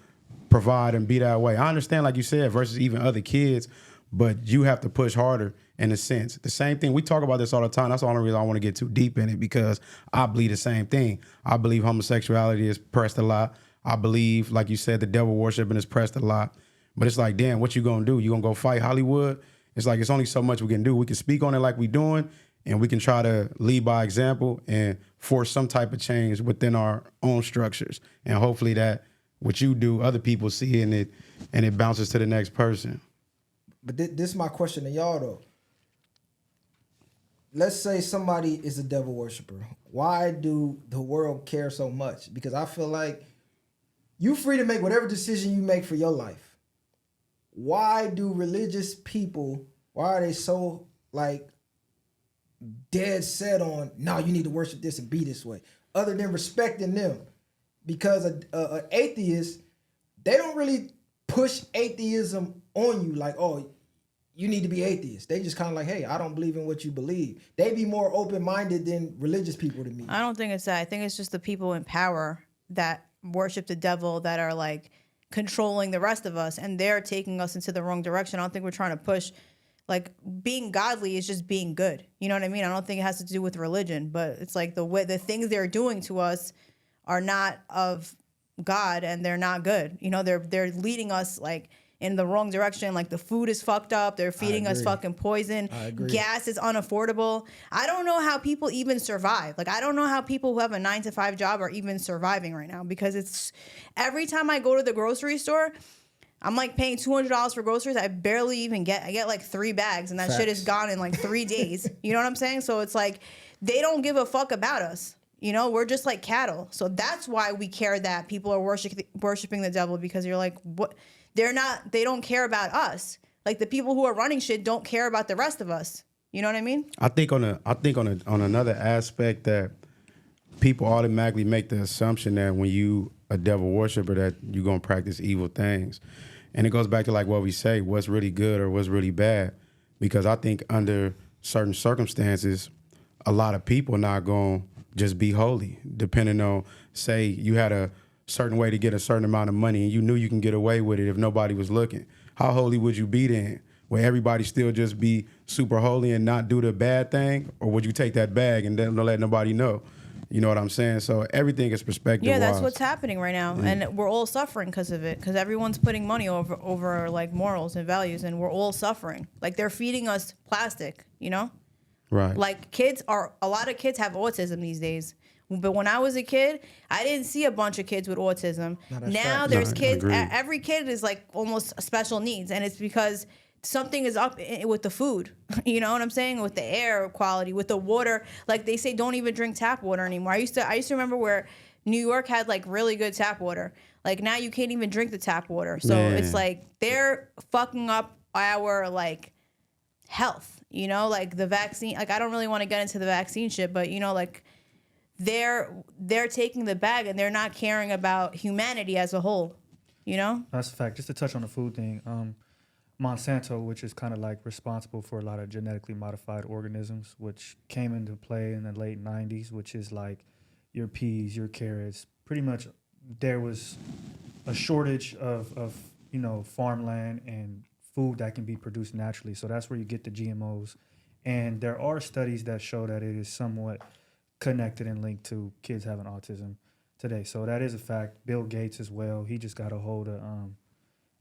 [SPEAKER 3] provide and be that way. I understand, like you said, versus even other kids, but you have to push harder in a sense. The same thing, we talk about this all the time. That's the only reason I want to get too deep in it, because I believe the same thing. I believe homosexuality is pressed a lot. I believe, like you said, the devil worshiping is pressed a lot. But it's like, damn, what you gonna do? You gonna go fight Hollywood? It's like, it's only so much we can do. We can speak on it like we doing, and we can try to lead by example and force some type of change within our own structures. And hopefully that what you do, other people see in it, and it bounces to the next person.
[SPEAKER 2] But this is my question to y'all though. Let's say somebody is a devil worshiper. Why do the world care so much? Because I feel like you free to make whatever decision you make for your life. Why do religious people, why are they so like dead set on, no, you need to worship this and be this way, other than respecting them? Because an atheist, they don't really push atheism on you like, oh, you need to be atheist. They just kind of like, hey, I don't believe in what you believe. They be more open-minded than religious people to me.
[SPEAKER 5] I don't think it's that. I think it's just the people in power that worship the devil that are like controlling the rest of us, and they're taking us into the wrong direction. I don't think we're trying to push, like, being godly is just being good. You know what I mean? I don't think it has to do with religion, but it's like the way the things they're doing to us are not of God, and they're not good. You know, they're leading us like in the wrong direction. Like the food is fucked up. They're feeding us fucking poison.
[SPEAKER 2] I agree.
[SPEAKER 5] Gas is unaffordable. I don't know how people even survive. Like I don't know how people who have a 9-to-5 job are even surviving right now, because it's every time I go to the grocery store, I'm like paying $200 for groceries. I barely even I get like 3 bags, and that shit is gone in like 3 days. You know what I'm saying? So it's like they don't give a fuck about us. You know, we're just like cattle. So that's why we care that people are worshiping the devil, because you're like, what? They don't care about us. Like the people who are running shit don't care about the rest of us. You know what I mean?
[SPEAKER 3] I think on another aspect that people automatically make the assumption that when you a devil worshiper that you're gonna practice evil things. And it goes back to like what we say, what's really good or what's really bad. Because I think under certain circumstances, a lot of people not going to just be holy, depending on, say, you had a certain way to get a certain amount of money and you knew you can get away with it if nobody was looking. How holy would you be then? Will everybody still just be super holy and not do the bad thing? Or would you take that bag and then don't let nobody know? You know what I'm saying? So everything is perspective.
[SPEAKER 5] Yeah, that's what's happening right now, and we're all suffering because of it. Because everyone's putting money over like morals and values, and we're all suffering. Like they're feeding us plastic, you know?
[SPEAKER 3] Right.
[SPEAKER 5] Like a lot of kids have autism these days. But when I was a kid, I didn't see a bunch of kids with autism. Now there's kids. Every kid is like almost special needs, and it's because something is up with the food. You know what I'm saying? With the air quality, with the water. Like they say, don't even drink tap water anymore. I used to remember where New York had like really good tap water. Like now you can't even drink the tap water. So it's like they're fucking up our like health. You know, like the vaccine. Like I don't really want to get into the vaccine shit, but you know, like they're taking the bag and they're not caring about humanity as a whole. You know?
[SPEAKER 4] That's a fact. Just to touch on the food thing. Monsanto, which is kind of like responsible for a lot of genetically modified organisms, which came into play in the late 90s, which is like your peas, your carrots. Pretty much there was a shortage of you know, farmland and food that can be produced naturally. So that's where you get the GMOs. And there are studies that show that it is somewhat connected and linked to kids having autism today. So that is a fact. Bill Gates as well, he just got a hold of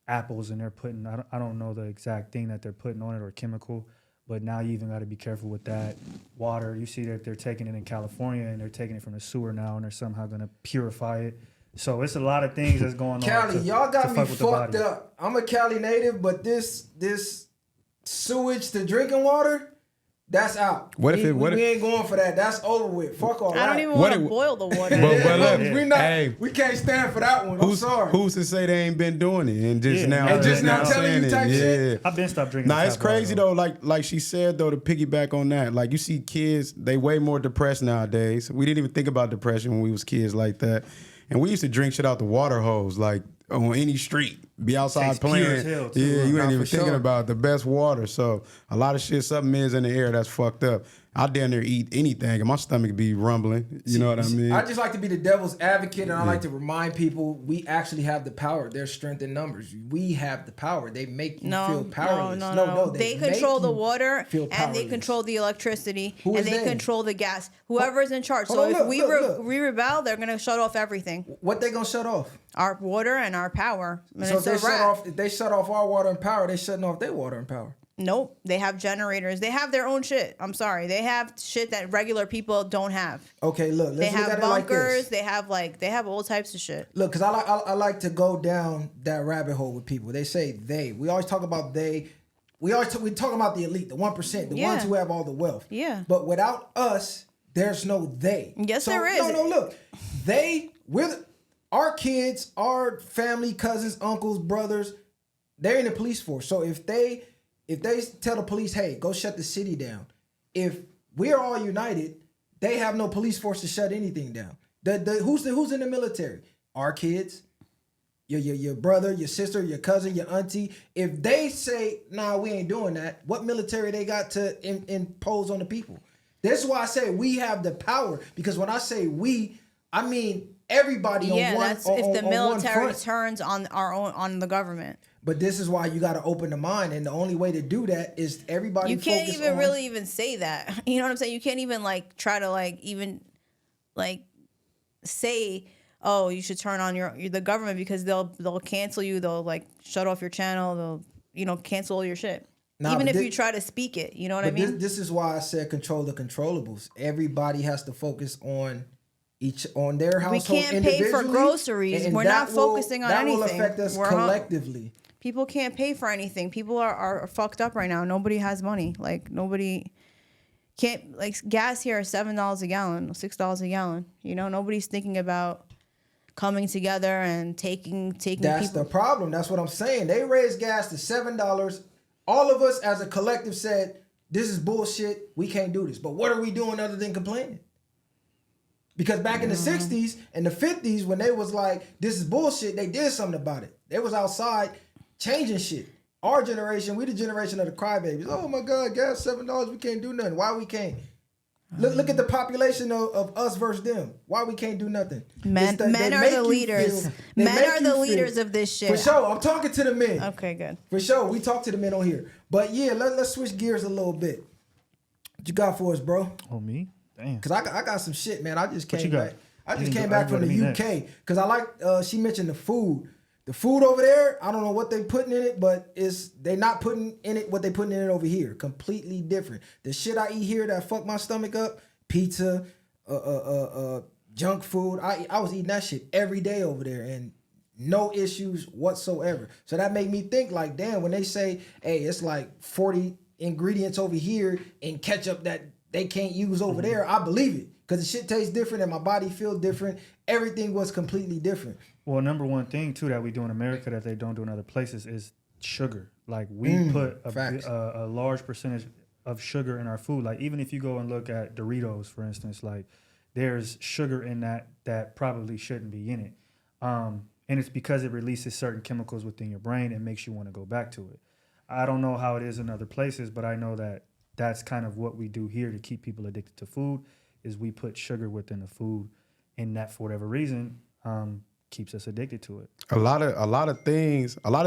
[SPEAKER 4] apples, and they're putting, I don't know the exact thing that they're putting on it or chemical, but now you even got to be careful with that. Water, you see that they're taking it in California and they're taking it from the sewer now and they're somehow going to purify it. So it's a lot of things that's going on.
[SPEAKER 2] Cali, y'all got me fucked
[SPEAKER 4] body.
[SPEAKER 2] up. I'm a Cali native, but this sewage to drinking water, that's out. We ain't going for that. That's over with. Fuck all that.
[SPEAKER 5] I don't even want to boil the water.
[SPEAKER 2] We can't stand for that one. I'm sorry.
[SPEAKER 3] Who's to say they ain't been doing it and just now
[SPEAKER 2] telling you type shit?
[SPEAKER 4] I've been stopped drinking.
[SPEAKER 3] Nah, it's crazy though. Like she said though, to piggyback on that, like you see kids, they way more depressed nowadays. We didn't even think about depression when we was kids like that, and we used to drink shit out the water hose like on any street. Be outside playing. You ain't even thinking about the best water. So a lot of shit, something is in the air that's fucked up. I damn near eat anything and my stomach be rumbling. You know what I mean?
[SPEAKER 2] I just like to be the devil's advocate, and I like to remind people we actually have the power. There's strength in numbers. We have the power. They make you feel powerless.
[SPEAKER 5] No. They control the water and they control the electricity and they control the gas. Whoever's in charge. So if we rebel, they're gonna shut off everything.
[SPEAKER 2] What they gonna shut off?
[SPEAKER 5] Our water and our power. And
[SPEAKER 2] so if they shut off our water and power, they shutting off their water and power.
[SPEAKER 5] Nope. They have generators. They have their own shit. I'm sorry. They have shit that regular people don't have.
[SPEAKER 2] Okay, look.
[SPEAKER 5] They have bunkers.
[SPEAKER 2] Like
[SPEAKER 5] they have all types of shit.
[SPEAKER 2] Look, because I like to go down that rabbit hole with people. They say they. We always talk about they. We talk about the elite, the 1%, the ones who have all the wealth.
[SPEAKER 5] Yeah.
[SPEAKER 2] But without us, there's no they.
[SPEAKER 5] Yes, there is.
[SPEAKER 2] No, look. Our kids, our family, cousins, uncles, brothers, they're in the police force. So if they tell the police, hey, go shut the city down, if we're all united, they have no police force to shut anything down. Who's in the military? Our kids, your brother, your sister, your cousin, your auntie. If they say, nah, we ain't doing that, what military they got to impose on the people? This is why I say we have the power, because when I say we, I mean everybody on one.
[SPEAKER 5] That's if the military turns on the government.
[SPEAKER 2] But this is why you got to open the mind, and the only way to do that is everybody.
[SPEAKER 5] You can't even really even say that. You know what I'm saying? You can't even like try to like even like say, oh, you should turn on the government because they'll cancel you. They'll like shut off your channel. They'll cancel all your shit.
[SPEAKER 2] Nah,
[SPEAKER 5] even
[SPEAKER 2] but
[SPEAKER 5] if you try to speak it, you know what I mean?
[SPEAKER 2] This is why I said control the controllables. Everybody has to focus on their household.
[SPEAKER 5] We can't pay for groceries. We're not focusing on anything.
[SPEAKER 2] That will affect us collectively.
[SPEAKER 5] People can't pay for anything. People are fucked up right now. Nobody has money. Like nobody can't, like, gas here is $7 a gallon, $6 a gallon. You know, nobody's thinking about coming together and taking
[SPEAKER 2] That's
[SPEAKER 5] people.
[SPEAKER 2] the problem. That's what I'm saying. They raised gas to $7. All of us as a collective said, this is bullshit. We can't do this. But what are we doing other than complaining? Because back in the 60s and the 50s, when they was like, this is bullshit, they did something about it. They was outside changing shit. Our generation, we the generation of the crybabies. Oh my God, gas $7, we can't do nothing. Why we can't? Look at the population of us versus them. Why we can't do nothing?
[SPEAKER 5] Men are the leaders. Men are the leaders of this shit.
[SPEAKER 2] For sure, I'm talking to the men.
[SPEAKER 5] Okay, good.
[SPEAKER 2] For sure, we talk to the men on here. But yeah, let's switch gears a little bit. What you got for us, bro?
[SPEAKER 4] Oh, me? Damn.
[SPEAKER 2] Cause I got some shit, man. I just came back. I just
[SPEAKER 4] You
[SPEAKER 2] came
[SPEAKER 4] can
[SPEAKER 2] back
[SPEAKER 4] go
[SPEAKER 2] from
[SPEAKER 4] to
[SPEAKER 2] the
[SPEAKER 4] me
[SPEAKER 2] UK.
[SPEAKER 4] next.
[SPEAKER 2] Cause I like she mentioned the food. The food over there, I don't know what they putting in it, but they not putting in it what they putting in it over here. Completely different. The shit I eat here that fuck my stomach up, pizza, junk food. I was eating that shit every day over there and no issues whatsoever. So that made me think like, damn, when they say, hey, it's like 40 ingredients over here and ketchup that they can't use over there, I believe it. Because the shit tastes different and my body feels different. Everything was completely different.
[SPEAKER 4] Well, number one thing, too, that we do in America that they don't do in other places is sugar. Like, we put a large percentage of sugar in our food. Like, even if you go and look at Doritos, for instance, like, there's sugar in that probably shouldn't be in it. And it's because it releases certain chemicals within your brain and makes you want to go back to it. I don't know how it is in other places, but I know that that's kind of what we do here to keep people addicted to food, is we put sugar within the food, and that, for whatever reason, keeps us addicted to it.
[SPEAKER 3] A lot of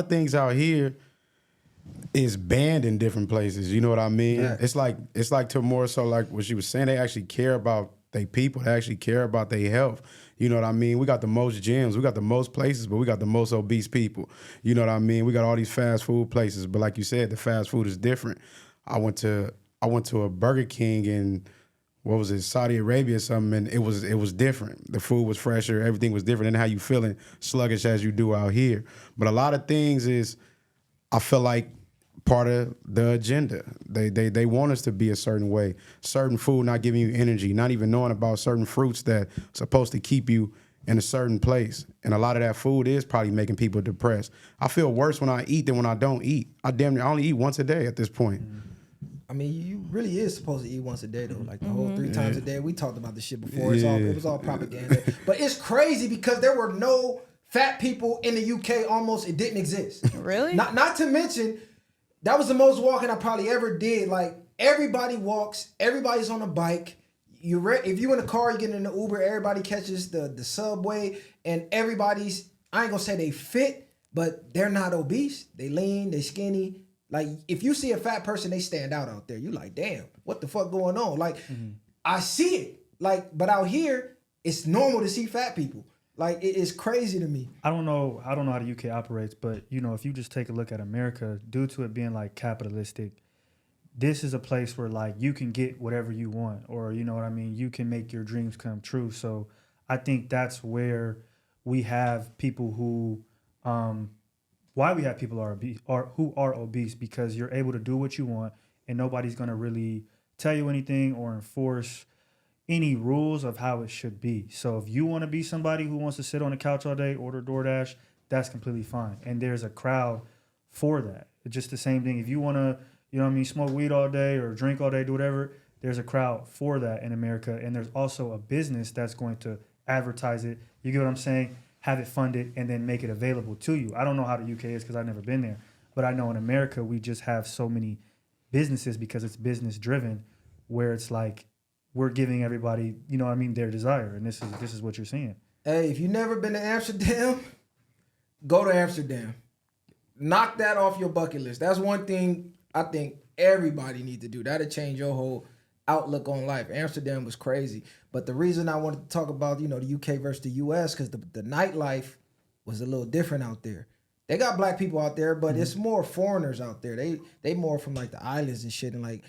[SPEAKER 3] things out here is banned in different places. You know what I mean?
[SPEAKER 2] Yeah.
[SPEAKER 3] It's like to more so like what she was saying. They actually care about their people. They actually care about their health. You know what I mean? We got the most gyms. We got the most places, but we got the most obese people. You know what I mean? We got all these fast food places, but like you said, the fast food is different. I went to a Burger King in, what was it, Saudi Arabia or something, and it was different. The food was fresher, everything was different than how you feeling sluggish as you do out here. But a lot of things is, I feel like, part of the agenda. They want us to be a certain way. Certain food not giving you energy, not even knowing about certain fruits that supposed to keep you in a certain place. And a lot of that food is probably making people depressed. I feel worse when I eat than when I don't eat. I only eat once a day at this point.
[SPEAKER 2] I mean, you really is supposed to eat once a day though, like the whole 3 times a day. We talked about this shit before. It was all propaganda. But it's crazy because there were no fat people in the UK. Almost it didn't exist.
[SPEAKER 5] Really?
[SPEAKER 2] Not to mention, that was the most walking I probably ever did. Like everybody walks, everybody's on a bike. If you in a car, you get in the Uber. Everybody catches the subway, and everybody's, I ain't gonna say they fit, but they're not obese. They lean, they skinny. Like, if you see a fat person, they stand out there. You like, damn, what the fuck going on? Like, I see it. Like, but out here, it's normal to see fat people. Like, it is crazy to me.
[SPEAKER 4] I don't know how the UK operates, but, you know, if you just take a look at America, due to it being, like, capitalistic, this is a place where, like, you can get whatever you want, or, you know what I mean, you can make your dreams come true. So I think that's where we have people who... why we have people who are obese, because you're able to do what you want and nobody's going to really tell you anything or enforce any rules of how it should be. So if you want to be somebody who wants to sit on the couch all day, order DoorDash, that's completely fine. And there's a crowd for that. It's just the same thing. If you want to, you know what I mean, smoke weed all day or drink all day, do whatever, there's a crowd for that in America. And there's also a business that's going to advertise it. You get what I'm saying? Have it funded, and then make it available to you. I don't know how the UK is because I've never been there, but I know in America we just have so many businesses because it's business driven, where it's like we're giving everybody, you know what I mean, their desire, and this is what you're seeing.
[SPEAKER 2] Hey, if you've never been to Amsterdam, go to Amsterdam. Knock that off your bucket list. That's one thing I think everybody needs to do. That'll change your whole outlook on life. Amsterdam was crazy. But the reason I wanted to talk about, you know, the UK versus the US, because the nightlife was a little different out there. They got black people out there, but it's more foreigners out there. They more from like the islands and shit. And like,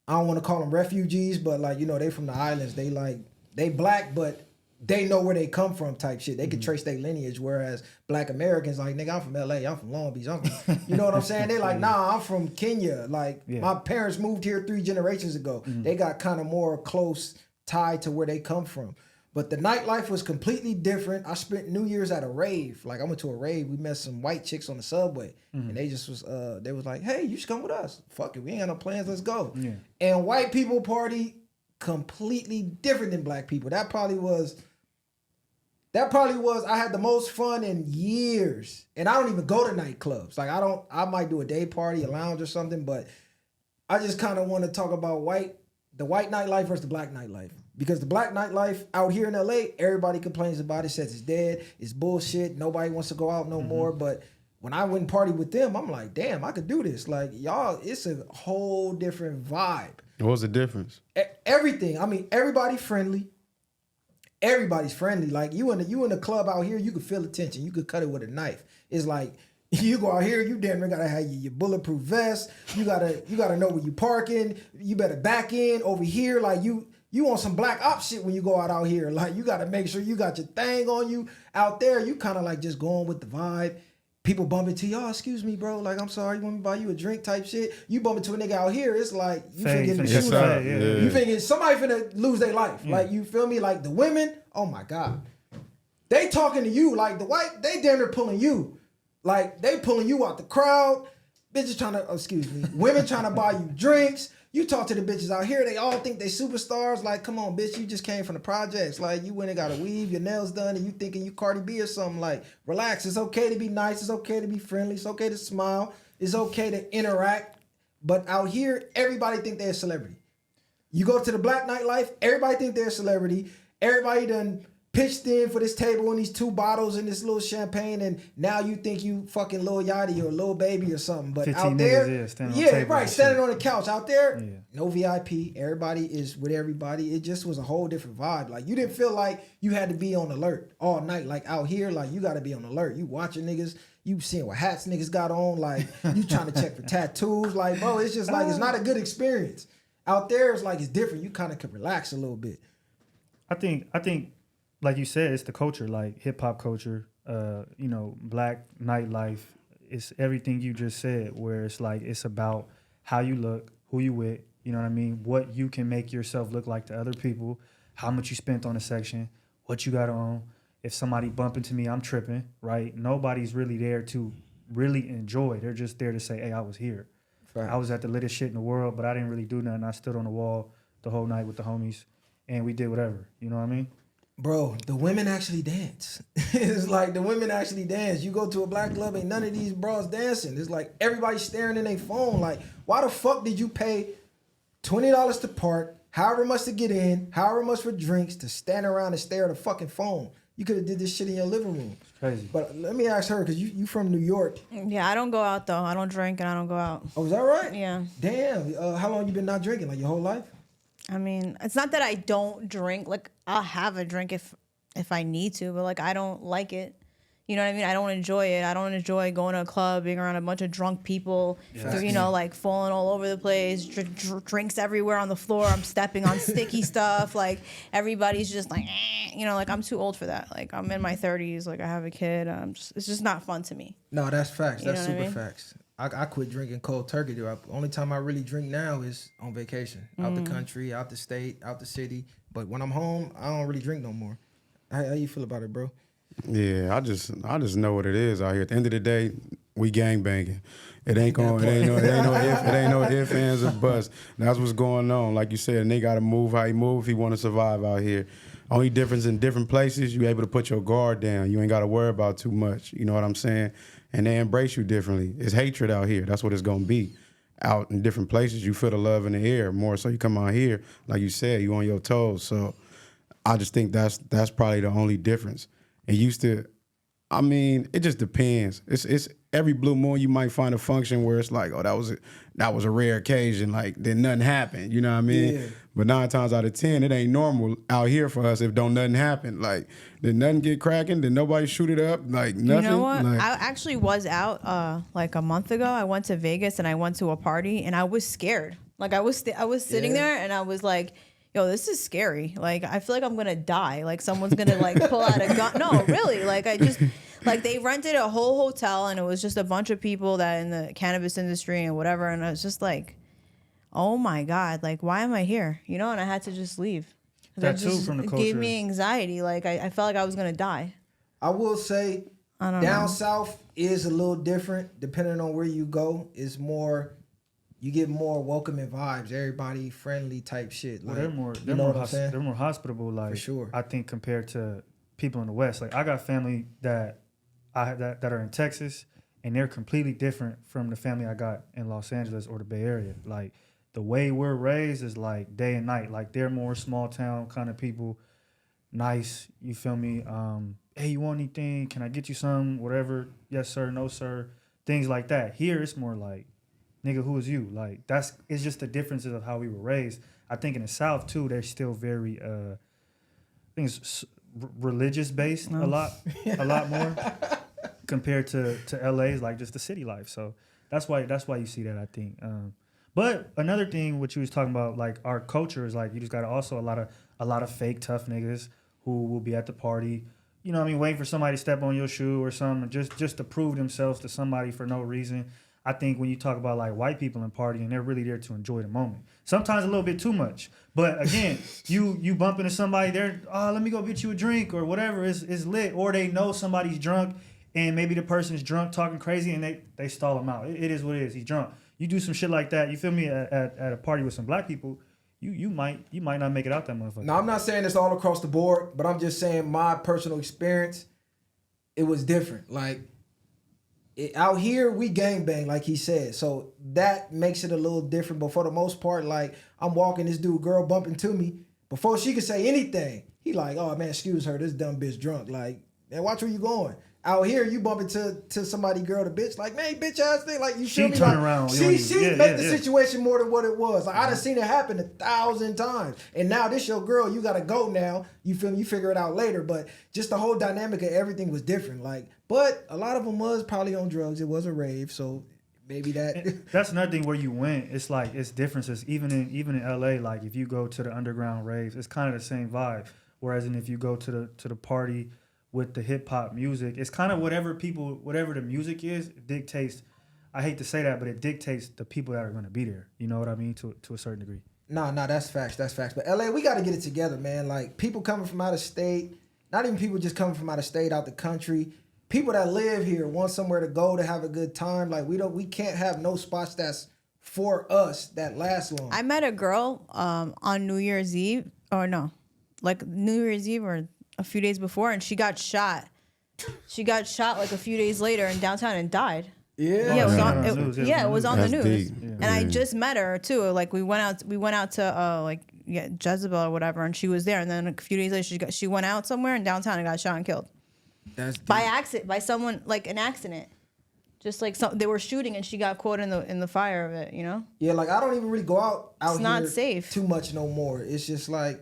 [SPEAKER 2] I don't want to call them refugees, but like, you know, they from the islands. They black, but they know where they come from type shit. They can trace their lineage, whereas black Americans like, nigga, I'm from LA, I'm from Long Beach, you know what I'm saying? They like, nah, I'm from Kenya. Like, my parents moved here 3 generations ago. They got kind of more close tied to where they come from. But the nightlife was completely different. I spent New Year's at a rave. Like, I went to a rave. We met some white chicks on the subway. And they just was, they was like, hey, you should come with us. Fuck it, we ain't got no plans, let's go. Yeah. And white people party completely different than black people. That probably was, I had the most fun in years. And I don't even go to nightclubs. Like, I might do a day party, a lounge or something, but I just kind of want to talk about the white nightlife versus the black nightlife. Because the black nightlife out here in LA, everybody complains about it, says it's dead, it's bullshit, nobody wants to go out no more. But when I went and partied with them, I'm like, damn, I could do this. Like, y'all, it's a whole different vibe.
[SPEAKER 3] What's the difference?
[SPEAKER 2] Everything. I mean, everybody friendly. Everybody's friendly. Like, you in the club out here, you could feel the tension. You could cut it with a knife. It's like, you go out here, you damn near gotta have your bulletproof vest. You gotta know where you parking. You better back in over here. Like, you on some black ops shit when you go out here. Like, you gotta make sure you got your thing on you. Out there, you kind of like just going with the vibe. People bump into you, oh, excuse me, bro. Like, I'm sorry, you want me to buy you a drink type shit? You bump into a nigga out here, it's like, you finna get in the shootout. You finna somebody finna lose their life. Like, you feel me? Like, the women, oh my God. They talking to you. Like, the white, they damn near pulling you. Like, they pulling you out the crowd. Bitches trying to, women trying to buy you drinks. You talk to the bitches out here, they all think they superstars. Like, come on, bitch, you just came from the projects. Like, you went and got a weave, your nails done, and you thinking you Cardi B or something. Like, relax. It's okay to be nice. It's okay to be friendly. It's okay to smile. It's okay to interact. But out here, everybody think they're a celebrity. You go to the black nightlife, everybody think they're a celebrity. Everybody done pitched in for this table and these 2 bottles and this little champagne, and now you think you fucking Lil Yachty or Lil Baby or something. But out there, standing on the couch. Out there, no VIP. Everybody is with everybody. It just was a whole different vibe. Like, you didn't feel like you had to be on alert all night. Like, out here, like, you got to be on alert. You watching niggas. You seeing what hats niggas got on. Like, you trying to check for tattoos. Like, bro, it's just like, it's not a good experience. Out there, it's like, it's different. You kind of can relax a little bit.
[SPEAKER 4] I think. Like you said, it's the culture, like hip hop culture, you know, black nightlife. It's everything you just said, where it's like, it's about how you look, who you with, you know what I mean? What you can make yourself look like to other people, how much you spent on a section, what you got on. If somebody bump into me, I'm tripping, right? Nobody's really there to really enjoy. They're just there to say, hey, I was here. Right. I was at the littest shit in the world, but I didn't really do nothing. I stood on the wall the whole night with the homies, and we did whatever. You know what I mean?
[SPEAKER 2] Bro, the women actually dance. It's like the women actually dance. You go to a black club, ain't none of these bros dancing. It's like everybody staring in their phone. Like, why the fuck did you pay $20 to park, however much to get in, however much for drinks, to stand around and stare at a fucking phone? You could have did this shit in your living room.
[SPEAKER 4] It's crazy.
[SPEAKER 2] But let me ask her, because you from New York.
[SPEAKER 5] Yeah, I don't go out, though. I don't drink and I don't go out.
[SPEAKER 2] Oh, is that right?
[SPEAKER 5] Yeah.
[SPEAKER 2] Damn. How long you been not drinking? Like, your whole life?
[SPEAKER 5] I mean, it's not that I don't drink. Like, I'll have a drink if I need to, but like, I don't like it. You know what I mean? I don't enjoy it. I don't enjoy going to a club, being around a bunch of drunk people, you know, like falling all over the place, drinks everywhere on the floor. I'm stepping on sticky stuff. Like, everybody's just like, you know, like, I'm too old for that. Like, I'm in my 30s. Like, I have a kid. It's just not fun to me.
[SPEAKER 2] No, that's facts. That's super
[SPEAKER 5] I mean?
[SPEAKER 2] facts. I quit drinking cold turkey. The only time I really drink now is on vacation, out the country, out the state, out the city. But when I'm home, I don't really drink no more. How you feel about it, bro?
[SPEAKER 3] Yeah, I just know what it is out here. At the end of the day, we gang banging. It ain't no ifs, ands, or buts. That's what's going on. Like you said, they gotta move how he move if he want to survive out here. Only difference in different places, you able to put your guard down. You ain't gotta worry about too much. You know what I'm saying? And they embrace you differently. It's hatred out here. That's what it's gonna be. Out in different places, you feel the love in the air more. So you come out here, like you said, you on your toes. So I just think that's probably the only difference. It used to, I mean, it just depends. It's every blue moon you might find a function where it's like, oh, that was a rare occasion. Like, then nothing happened. You know what I mean?
[SPEAKER 2] Yeah.
[SPEAKER 3] But 9 times out of 10, it ain't normal out here for us if don't nothing happen. Like, did nothing get cracking? Did nobody shoot it up? Like, nothing?
[SPEAKER 5] You know what?
[SPEAKER 3] Like,
[SPEAKER 5] I actually was out like a month ago. I went to Vegas and I went to a party and I was scared. Like I was sitting there and I was like, yo, this is scary. Like I feel like I'm gonna die. Like someone's gonna like pull out a gun. No, really. Like I just like they rented a whole hotel and it was just a bunch of people that in the cannabis industry and whatever. And I was just like, oh my God, like why am I here? You know, and I had to just leave.
[SPEAKER 4] That too from the
[SPEAKER 5] It
[SPEAKER 4] culture.
[SPEAKER 5] gave me anxiety. Like I felt like I was gonna die.
[SPEAKER 2] I will say,
[SPEAKER 5] I don't
[SPEAKER 2] down
[SPEAKER 5] know.
[SPEAKER 2] south is a little different depending on where you go. It's more, you get more welcoming vibes, everybody friendly type shit.
[SPEAKER 4] Well,
[SPEAKER 2] Like,
[SPEAKER 4] they're
[SPEAKER 2] know
[SPEAKER 4] more
[SPEAKER 2] what I'm saying?
[SPEAKER 4] they're more hospitable, like
[SPEAKER 2] For sure.
[SPEAKER 4] I think compared to people in the West. Like I got family that are in Texas, and they're completely different from the family I got in Los Angeles or the Bay Area. Like the way we're raised is like day and night. Like they're more small town kind of people, nice. You feel me? Hey, you want anything? Can I get you some? Whatever. Yes, sir. No, sir. Things like that. Here, it's more like, nigga, who is you? Like it's just the differences of how we were raised. I think in the South too, they're still very, I think it's religious based a lot more compared to LA's like just the city life. So that's why you see that, I think. But another thing, what you was talking about, like our culture is like you just got also a lot of fake tough niggas who will be at the party, you know what I mean, waiting for somebody to step on your shoe or something, just to prove themselves to somebody for no reason. I think when you talk about like white people and partying, they're really there to enjoy the moment. Sometimes a little bit too much. But again, you bump into somebody, they're, oh, let me go get you a drink or whatever, it's lit. Or they know somebody's drunk and maybe the person is drunk talking crazy and they stall him out. It is what it is. He's drunk. You do some shit like that, you feel me, at a party with some black people, you might not make it out that motherfucker.
[SPEAKER 2] Now, I'm not saying it's all across the board, but I'm just saying my personal experience, it was different. Like, out here, we gangbang, like he said. So that makes it a little different. But for the most part, like, I'm walking this girl bumping to me. Before she could say anything, he like, oh, man, excuse her, this dumb bitch drunk. Like, man, watch where you going. Out here, you bump into somebody, girl, the bitch, like, man, bitch ass thing. Like, you feel me?
[SPEAKER 4] Turn
[SPEAKER 2] like,
[SPEAKER 4] around.
[SPEAKER 2] She made the situation more than what it was. Like, I done seen it happen 1,000 times. And now this your girl, you gotta go now. You feel me? You figure it out later. But just the whole dynamic of everything was different. Like, but a lot of them was probably on drugs. It was a rave, so maybe that.
[SPEAKER 4] That's another thing where you went. It's like it's differences. Even in LA, like if you go to the underground raves, it's kind of the same vibe. Whereas if you go to the party with the hip hop music, it's kind of whatever the music is, it dictates. I hate to say that, but it dictates the people that are going to be there. You know what I mean? To a certain degree.
[SPEAKER 2] Nah, that's facts. That's facts. But LA, we got to get it together, man. Like people coming from out of state, not even people just coming from out of state, out the country. People that live here want somewhere to go to have a good time. Like we can't have no spots that's for us that last long.
[SPEAKER 5] I met a girl on New Year's Eve, or no, like New Year's Eve or a few days before, and she got shot. She got shot like a few days later in downtown and died.
[SPEAKER 2] Yeah,
[SPEAKER 5] Yeah, it was
[SPEAKER 4] Yeah.
[SPEAKER 5] on. It was on the
[SPEAKER 3] That's
[SPEAKER 5] news,
[SPEAKER 3] deep.
[SPEAKER 5] and I just met her too. Like we went out to like Jezebel or whatever, and she was there. And then a few days later, she went out somewhere in downtown and got shot and killed
[SPEAKER 2] that's deep.
[SPEAKER 5] by accident, by someone, like an accident. Just like they were shooting and she got caught in the fire of it. You know.
[SPEAKER 2] Yeah, like I don't even really go out
[SPEAKER 5] It's
[SPEAKER 2] here
[SPEAKER 5] not safe.
[SPEAKER 2] too much no more. It's just like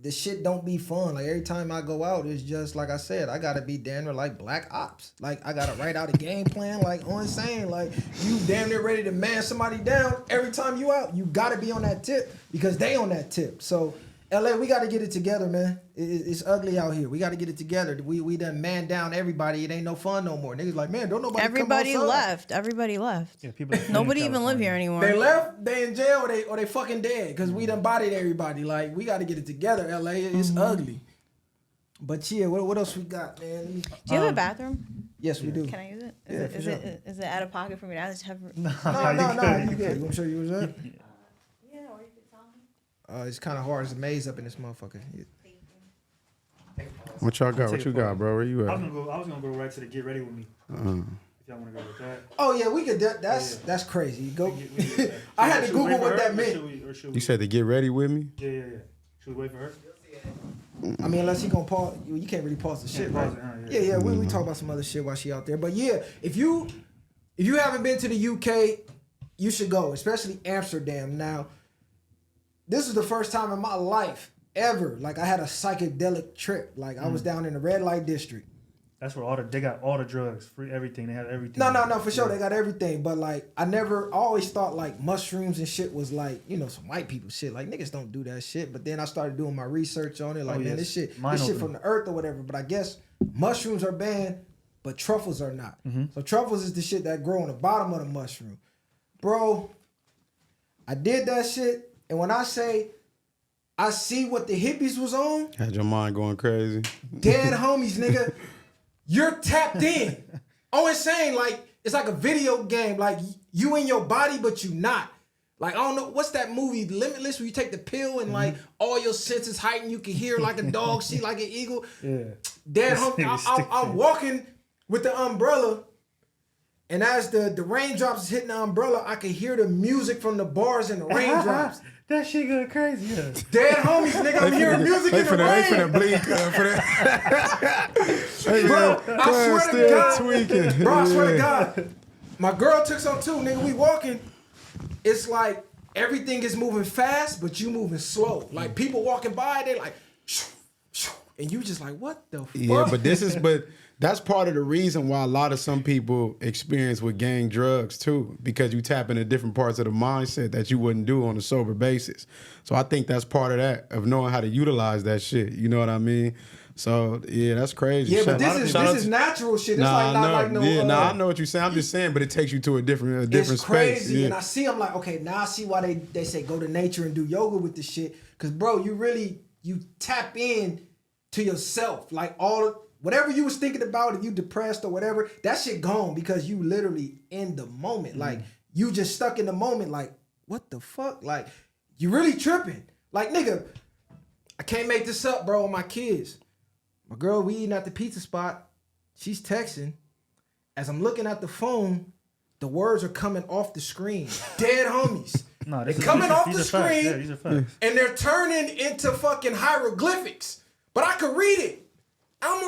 [SPEAKER 2] the shit don't be fun. Like every time I go out, it's just like I said, I gotta be damn near like Black Ops. Like I gotta write out a game plan, like on insane. Like you damn near ready to man somebody down every time you out. You gotta be on that tip because they on that tip. So LA, we gotta get it together, man. It's ugly out here. We gotta get it together. We done man down everybody. It ain't no fun no more. Niggas like, man, don't nobody
[SPEAKER 5] Everybody
[SPEAKER 2] come outside.
[SPEAKER 5] left. Everybody left.
[SPEAKER 4] Yeah, people.
[SPEAKER 5] Nobody even live here anymore.
[SPEAKER 2] They left, they in jail, or they fucking dead because we done bodied everybody. Like, we got to get it together, LA. It's ugly. But yeah, what else we got, man?
[SPEAKER 5] Do you have a bathroom?
[SPEAKER 2] Yes, we do.
[SPEAKER 5] Can I use it?
[SPEAKER 2] Yeah, for sure.
[SPEAKER 5] Is it out of pocket for me to just have?
[SPEAKER 2] No, you good. You gonna show you what's up?
[SPEAKER 5] Yeah, or you could tell me.
[SPEAKER 2] It's kind of hard. It's a maze up in this motherfucker. Yeah.
[SPEAKER 3] What y'all got? What you got, bro? Where you
[SPEAKER 4] I
[SPEAKER 3] at?
[SPEAKER 4] was gonna go right to the get ready with me. If y'all want to go with that.
[SPEAKER 2] Oh yeah, we could. That's crazy. Go.
[SPEAKER 4] We can get that.
[SPEAKER 2] I had to
[SPEAKER 4] Should we
[SPEAKER 2] Google
[SPEAKER 4] wait for
[SPEAKER 2] what
[SPEAKER 4] her,
[SPEAKER 2] that
[SPEAKER 4] or
[SPEAKER 2] meant.
[SPEAKER 4] should we-
[SPEAKER 3] You said to get ready with me?
[SPEAKER 4] Yeah. Should we wait for her?
[SPEAKER 2] I mean, unless he gonna pause, you can't really pause the shit, right? Yeah. We talk about some other shit while she out there. But yeah, if you haven't been to the UK, you should go, especially Amsterdam. Now, this is the first time in my life ever, like I had a psychedelic trip. Like I was down in the red light district.
[SPEAKER 4] That's where they got all the drugs, free everything. They have everything.
[SPEAKER 2] No, for sure they got everything. But like I always thought like mushrooms and shit was like, you know, some white people shit. Like niggas don't do that shit. But then I started doing my research on it. Like, man, this shit from the earth or whatever. But I guess mushrooms are banned, but truffles are not. So truffles is the shit that grow on the bottom of the mushroom. Bro, I did that shit. And when I say I see what the hippies was on.
[SPEAKER 3] Had your mind going crazy.
[SPEAKER 2] Dead homies, nigga. You're tapped in. Oh, it's saying like it's like a video game. Like you in your body, but you not. Like I don't know what's that movie Limitless where you take the pill and like all your senses heighten. You can hear like a dog, see like an eagle.
[SPEAKER 4] Yeah.
[SPEAKER 2] Dead homie. I'm walking with the umbrella, and as the raindrops is hitting the umbrella, I can hear the music from the bars and the raindrops.
[SPEAKER 4] That shit going crazy. Yeah.
[SPEAKER 2] Dead homies, nigga. I'm hearing music in the rain.
[SPEAKER 3] They finna bleed.
[SPEAKER 2] Bro, I swear to God.
[SPEAKER 3] Tweaking.
[SPEAKER 2] Bro, I swear to God. My girl took some too, nigga. We walking. It's like everything is moving fast, but you moving slow. Like people walking by, they like, shoo, shoo, and you just like, what the fuck?
[SPEAKER 3] Yeah, but that's part of the reason why a lot of some people experience with gang drugs too, because you tap into different parts of the mindset that you wouldn't do on a sober basis. So I think that's part of that, of knowing how to utilize that shit. You know what I mean? So yeah, that's crazy.
[SPEAKER 2] Yeah, but this is natural shit. It's like not like no.
[SPEAKER 3] Yeah, I know what you're saying. I'm just saying, but it takes you to a different
[SPEAKER 2] it's
[SPEAKER 3] space.
[SPEAKER 2] Crazy,
[SPEAKER 3] yeah.
[SPEAKER 2] And I see. I'm like, okay, now I see why they say go to nature and do yoga with this shit. Cause bro, you tap in to yourself, like whatever you was thinking about, if you depressed or whatever, that shit gone because you literally in the moment. Like you just stuck in the moment. Like what the fuck? Like you really tripping. Like nigga, I can't make this up, bro. With my kids. My girl, we eating at the pizza spot. She's texting. As I'm looking at the phone, the words are coming off the screen. Dead homies.
[SPEAKER 4] No,
[SPEAKER 2] they're coming off the screen.
[SPEAKER 4] Yeah, these are facts.
[SPEAKER 2] And they're turning into fucking hieroglyphics. But I could read it. I'm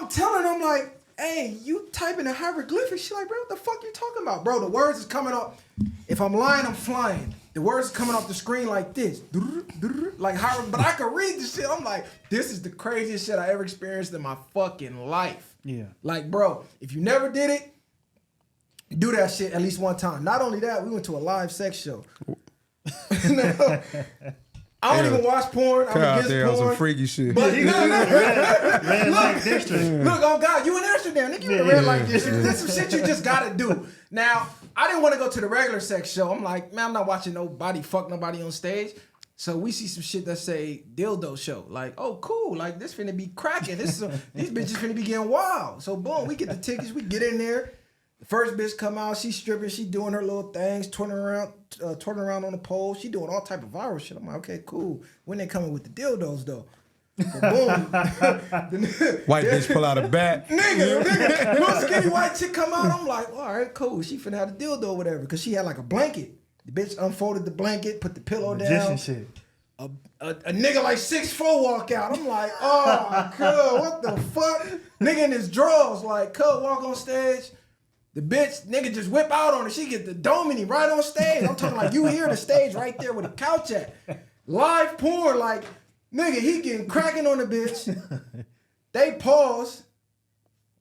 [SPEAKER 2] telling her, I'm like, hey, you typing a hieroglyphic? She's like, bro, what the fuck you talking about? Bro, the words is coming off. If I'm lying, I'm flying. The words is coming off the screen like this. Like but I can read this shit. I'm like, this is the craziest shit I ever experienced in my fucking life.
[SPEAKER 4] Yeah.
[SPEAKER 2] Like, bro, if you never did it, do that shit at least one time. Not only that, we went to a live sex show. I don't even watch porn. I'm against porn.
[SPEAKER 3] On some freaky shit.
[SPEAKER 2] But
[SPEAKER 4] Red light district.
[SPEAKER 2] Look, oh God, you in Amsterdam. Nigga, you in the red light district. That's some shit you just gotta do. Now, I didn't want to go to the regular sex show. I'm like, man, I'm not watching nobody fuck nobody on stage. So we see some shit that say dildo show. Like, oh, cool. Like, this finna be cracking. These bitches finna be getting wild. So boom, we get the tickets. We get in there. The first bitch come out. She stripping. She doing her little things, twirling around on the pole. She doing all type of viral shit. I'm like, okay, cool. When they coming with the dildos though? So boom.
[SPEAKER 3] White bitch pull out a bat.
[SPEAKER 2] Nigga. Little skinny white chick come out. I'm like, all right, cool. She finna have a dildo or whatever. Cause she had like a blanket. The bitch unfolded the blanket, put the pillow down.
[SPEAKER 4] Shit.
[SPEAKER 2] A nigga like 6'4" walk out. I'm like, oh, cuz, what the fuck? Nigga in his drawers, like, cuz, walk on stage. The bitch, nigga just whip out on her. She get the domini right on stage. I'm talking like you hear the stage right there where the couch at. Live porn, like, nigga, he getting cracking on the bitch. They pause,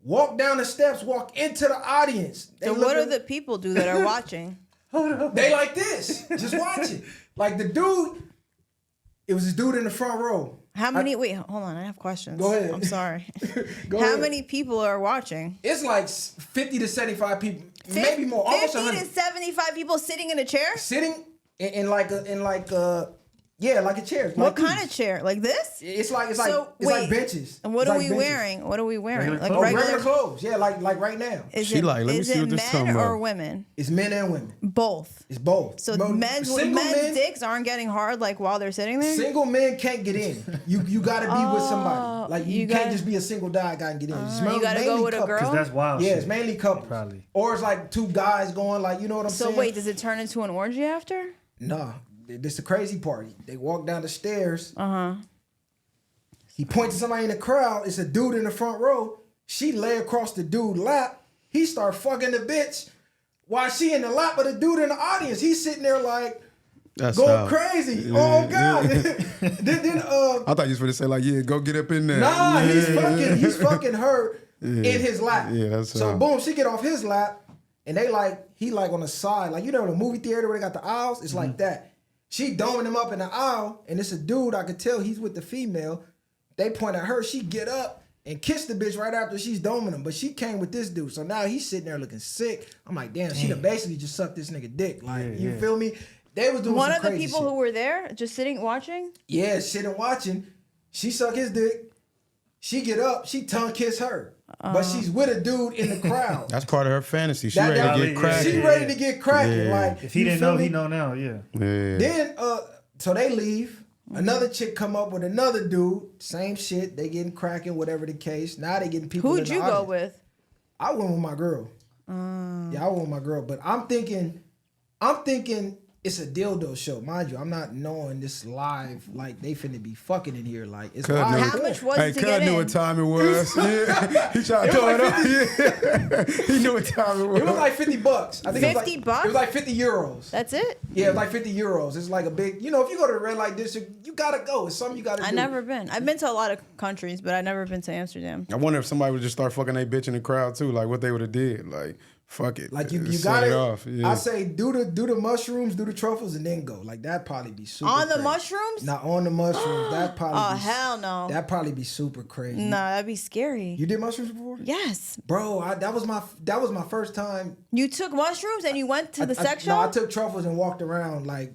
[SPEAKER 2] walk down the steps, walk into the audience.
[SPEAKER 5] So what do the people do that are watching?
[SPEAKER 2] They like this, just watching. Like the dude, it was this dude in the front row.
[SPEAKER 5] How many? Wait, hold on. I have questions.
[SPEAKER 2] Go ahead.
[SPEAKER 5] I'm sorry.
[SPEAKER 2] Go
[SPEAKER 5] How
[SPEAKER 2] ahead.
[SPEAKER 5] many people are watching?
[SPEAKER 2] It's like 50 to 75 people, maybe more, almost
[SPEAKER 5] 50
[SPEAKER 2] 100.
[SPEAKER 5] to 75 people sitting in a chair?
[SPEAKER 2] Sitting in like a chair.
[SPEAKER 5] What
[SPEAKER 2] like
[SPEAKER 5] kind
[SPEAKER 2] these.
[SPEAKER 5] of chair? Like this?
[SPEAKER 2] It's like
[SPEAKER 5] wait,
[SPEAKER 2] benches.
[SPEAKER 5] And what
[SPEAKER 2] It's
[SPEAKER 5] are
[SPEAKER 2] like
[SPEAKER 5] we
[SPEAKER 2] benches.
[SPEAKER 5] wearing? What are we wearing? Like
[SPEAKER 2] Regular clothes. Yeah, like right now.
[SPEAKER 5] Is
[SPEAKER 3] She
[SPEAKER 5] it,
[SPEAKER 3] like, let me
[SPEAKER 5] is
[SPEAKER 3] see
[SPEAKER 5] it
[SPEAKER 3] what this
[SPEAKER 5] men
[SPEAKER 3] talking
[SPEAKER 5] or
[SPEAKER 3] about.
[SPEAKER 5] women?
[SPEAKER 2] It's men and women.
[SPEAKER 5] Both.
[SPEAKER 2] It's both.
[SPEAKER 5] So
[SPEAKER 2] But
[SPEAKER 5] men's dicks aren't getting hard like while they're sitting there?
[SPEAKER 2] Single men can't get in. You gotta be with somebody. Like you can't just be a single guy and get in. It's
[SPEAKER 5] You gotta
[SPEAKER 2] mainly
[SPEAKER 5] go with a
[SPEAKER 2] couples.
[SPEAKER 5] girl?
[SPEAKER 4] That's wild.
[SPEAKER 2] Yeah,
[SPEAKER 4] shit.
[SPEAKER 2] it's mainly couples.
[SPEAKER 4] Probably.
[SPEAKER 2] Or it's like two guys going, like, you know what I'm
[SPEAKER 5] So
[SPEAKER 2] saying?
[SPEAKER 5] wait, does it turn into an orgy after?
[SPEAKER 2] Nah. this is the crazy part. They walk down the stairs. He points to somebody in the crowd. It's a dude in the front row. She lay across the dude's lap. He start fucking the bitch while she in the lap of the dude in the audience. He's sitting there like going crazy. Oh God. then
[SPEAKER 3] I thought you was going to say like, yeah, go get up in there.
[SPEAKER 2] Nah, he's fucking her in his lap.
[SPEAKER 3] Yeah, that's
[SPEAKER 2] so boom, she get off his lap, and he like on the side, like you know the movie theater where they got the aisles. It's like that. She doming him up in the aisle, and it's a dude. I could tell he's with the female. They point at her. She get up and kiss the bitch right after she's doming him. But she came with this dude. So now he's sitting there looking sick. I'm like, damn, she done basically just sucked this nigga dick. Like, you feel me? They was doing
[SPEAKER 5] one
[SPEAKER 2] some
[SPEAKER 5] of the
[SPEAKER 2] crazy
[SPEAKER 5] people
[SPEAKER 2] shit.
[SPEAKER 5] who were there, just sitting watching.
[SPEAKER 2] Yeah, sitting watching. She suck his dick. She get up. She tongue kiss her. But she's with a dude in the crowd.
[SPEAKER 3] That's part of her fantasy. She ready to get cracking.
[SPEAKER 2] She ready to get cracking. Like
[SPEAKER 4] if he didn't know, he know now. Yeah.
[SPEAKER 2] Then so they leave. Another chick come up with another dude. Same shit. They getting cracking, whatever the case. Now they getting people.
[SPEAKER 5] Who'd you go with?
[SPEAKER 2] I went with my girl. Yeah, I went with my girl. But I'm thinking it's a dildo show. Mind you, I'm not knowing this live. Like, they finna be fucking in here. Like, it's live.
[SPEAKER 5] How much was it to get
[SPEAKER 3] knew
[SPEAKER 5] in?
[SPEAKER 3] what time it was. Yeah. He tried to throw it up. Yeah. He knew what time it was.
[SPEAKER 2] It was like $50. I think
[SPEAKER 5] $50?
[SPEAKER 2] It was like 50 euros.
[SPEAKER 5] That's it?
[SPEAKER 2] Yeah, it was like 50 euros. It's like a big, if you go to the red light district, you gotta go. It's something you gotta do.
[SPEAKER 5] I've never been. I've been to a lot of countries, but I've never been to Amsterdam.
[SPEAKER 3] I wonder if somebody would just start fucking a bitch in the crowd too, like what they would have did. Like, fuck it.
[SPEAKER 2] Like you
[SPEAKER 3] Set
[SPEAKER 2] got
[SPEAKER 3] it
[SPEAKER 2] it
[SPEAKER 3] off. Yeah.
[SPEAKER 2] I say do the mushrooms, do the truffles, and then go. Like that'd probably be super.
[SPEAKER 5] On the
[SPEAKER 2] crazy.
[SPEAKER 5] mushrooms?
[SPEAKER 2] Not on the mushrooms. That'd probably.
[SPEAKER 5] Oh
[SPEAKER 2] be,
[SPEAKER 5] hell no.
[SPEAKER 2] That'd probably be super crazy.
[SPEAKER 5] No, that'd be scary.
[SPEAKER 2] You did mushrooms before?
[SPEAKER 5] Yes.
[SPEAKER 2] Bro, that was my first time.
[SPEAKER 5] You took mushrooms and you went to the sex show?
[SPEAKER 2] No, I took truffles and walked around like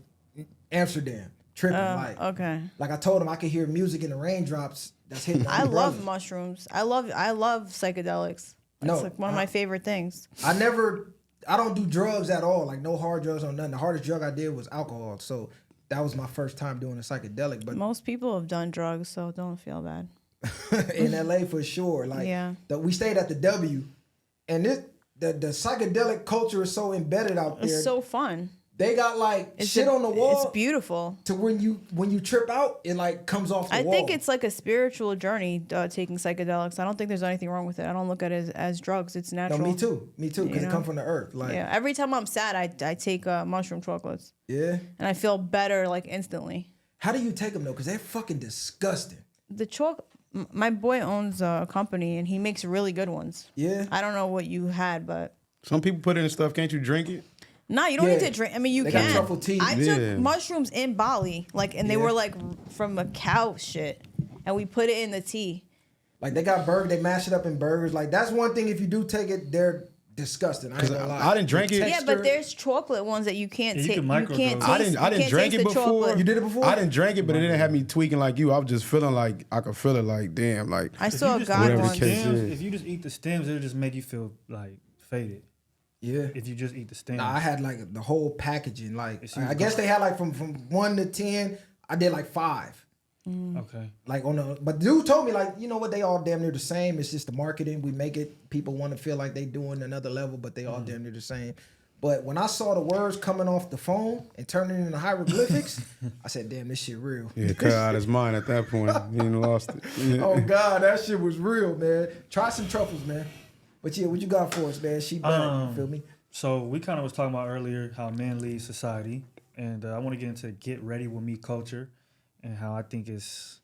[SPEAKER 2] Amsterdam, tripping.
[SPEAKER 5] Okay.
[SPEAKER 2] Like I told him I could hear music in the raindrops. That's hitting.
[SPEAKER 5] I love mushrooms. I love psychedelics. It's like one of my favorite things.
[SPEAKER 2] I don't do drugs at all. Like no hard drugs or nothing. The hardest drug I did was alcohol. So that was my first time doing a psychedelic. But
[SPEAKER 5] most people have done drugs, so don't feel bad.
[SPEAKER 2] in LA for sure. Like we stayed at the W, and the psychedelic culture is so embedded out there.
[SPEAKER 5] It's so fun.
[SPEAKER 2] They got shit on the wall.
[SPEAKER 5] It's beautiful.
[SPEAKER 2] To when you trip out, it like comes off the wall.
[SPEAKER 5] I think it's like a spiritual journey taking psychedelics. I don't think there's anything wrong with it. I don't look at it as drugs. It's natural.
[SPEAKER 2] No, me too. Because it comes from the earth. Like
[SPEAKER 5] every time I'm sad, I take mushroom chocolates.
[SPEAKER 2] Yeah.
[SPEAKER 5] And I feel better like instantly.
[SPEAKER 2] How do you take them though? Because they're fucking disgusting.
[SPEAKER 5] My boy owns a company and he makes really good ones.
[SPEAKER 2] Yeah.
[SPEAKER 5] I don't know what you had, but
[SPEAKER 3] some people put it in stuff. Can't you drink it?
[SPEAKER 5] No, you don't need to drink. I mean, you
[SPEAKER 2] they
[SPEAKER 5] can.
[SPEAKER 2] Got truffle tea.
[SPEAKER 5] I took mushrooms in Bali, and they were like from a cow shit, and we put it in the tea.
[SPEAKER 2] Like they got burgers, they mash it up in burgers. Like that's one thing. If you do take it, they're disgusting. I ain't gonna lie.
[SPEAKER 3] I didn't drink it.
[SPEAKER 5] Yeah, but there's chocolate ones that you can't take. You can't taste.
[SPEAKER 3] I didn't drink it before.
[SPEAKER 5] Chocolate.
[SPEAKER 2] You did it before?
[SPEAKER 3] I didn't drink it, but it didn't have me tweaking like you. I was just feeling like I could feel it. Like damn, like
[SPEAKER 5] I saw a guy once.
[SPEAKER 4] If you just eat the stems, it'll just make you feel like faded.
[SPEAKER 2] Yeah.
[SPEAKER 4] If you just eat the stems.
[SPEAKER 2] Nah, I had like the whole packaging. Like I guess they had like from 1 to 10. I did like 5.
[SPEAKER 4] Okay.
[SPEAKER 2] Like but dude told me like, you know what, they all damn near the same. It's just the marketing. We make it. People want to feel like they doing another level, but they all damn near the same. But when I saw the words coming off the phone and turning into hieroglyphics, I said, damn, this shit real.
[SPEAKER 3] Yeah, cut out his mind at that point. He done lost it. Yeah.
[SPEAKER 2] Oh God, that shit was real, man. Try some truffles, man. But yeah, what you got for us, man? She back, you feel me?
[SPEAKER 4] So we kind of was talking about earlier how men lead society, and I want to get into get ready with me culture, and how I think it's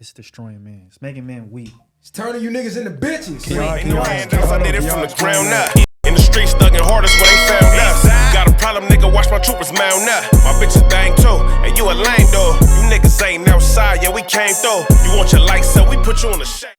[SPEAKER 4] destroying men. It's making men weak.
[SPEAKER 2] It's turning you niggas into bitches.
[SPEAKER 1] Ain't no handouts, I did it from the ground up. In the streets, thugging hardest when they found us. Got a problem, nigga, watch my troopers mount up. My bitch is dang too, and you a lame though. You niggas ain't outside, yeah, we came through. You want your lights up, we put you on the shade.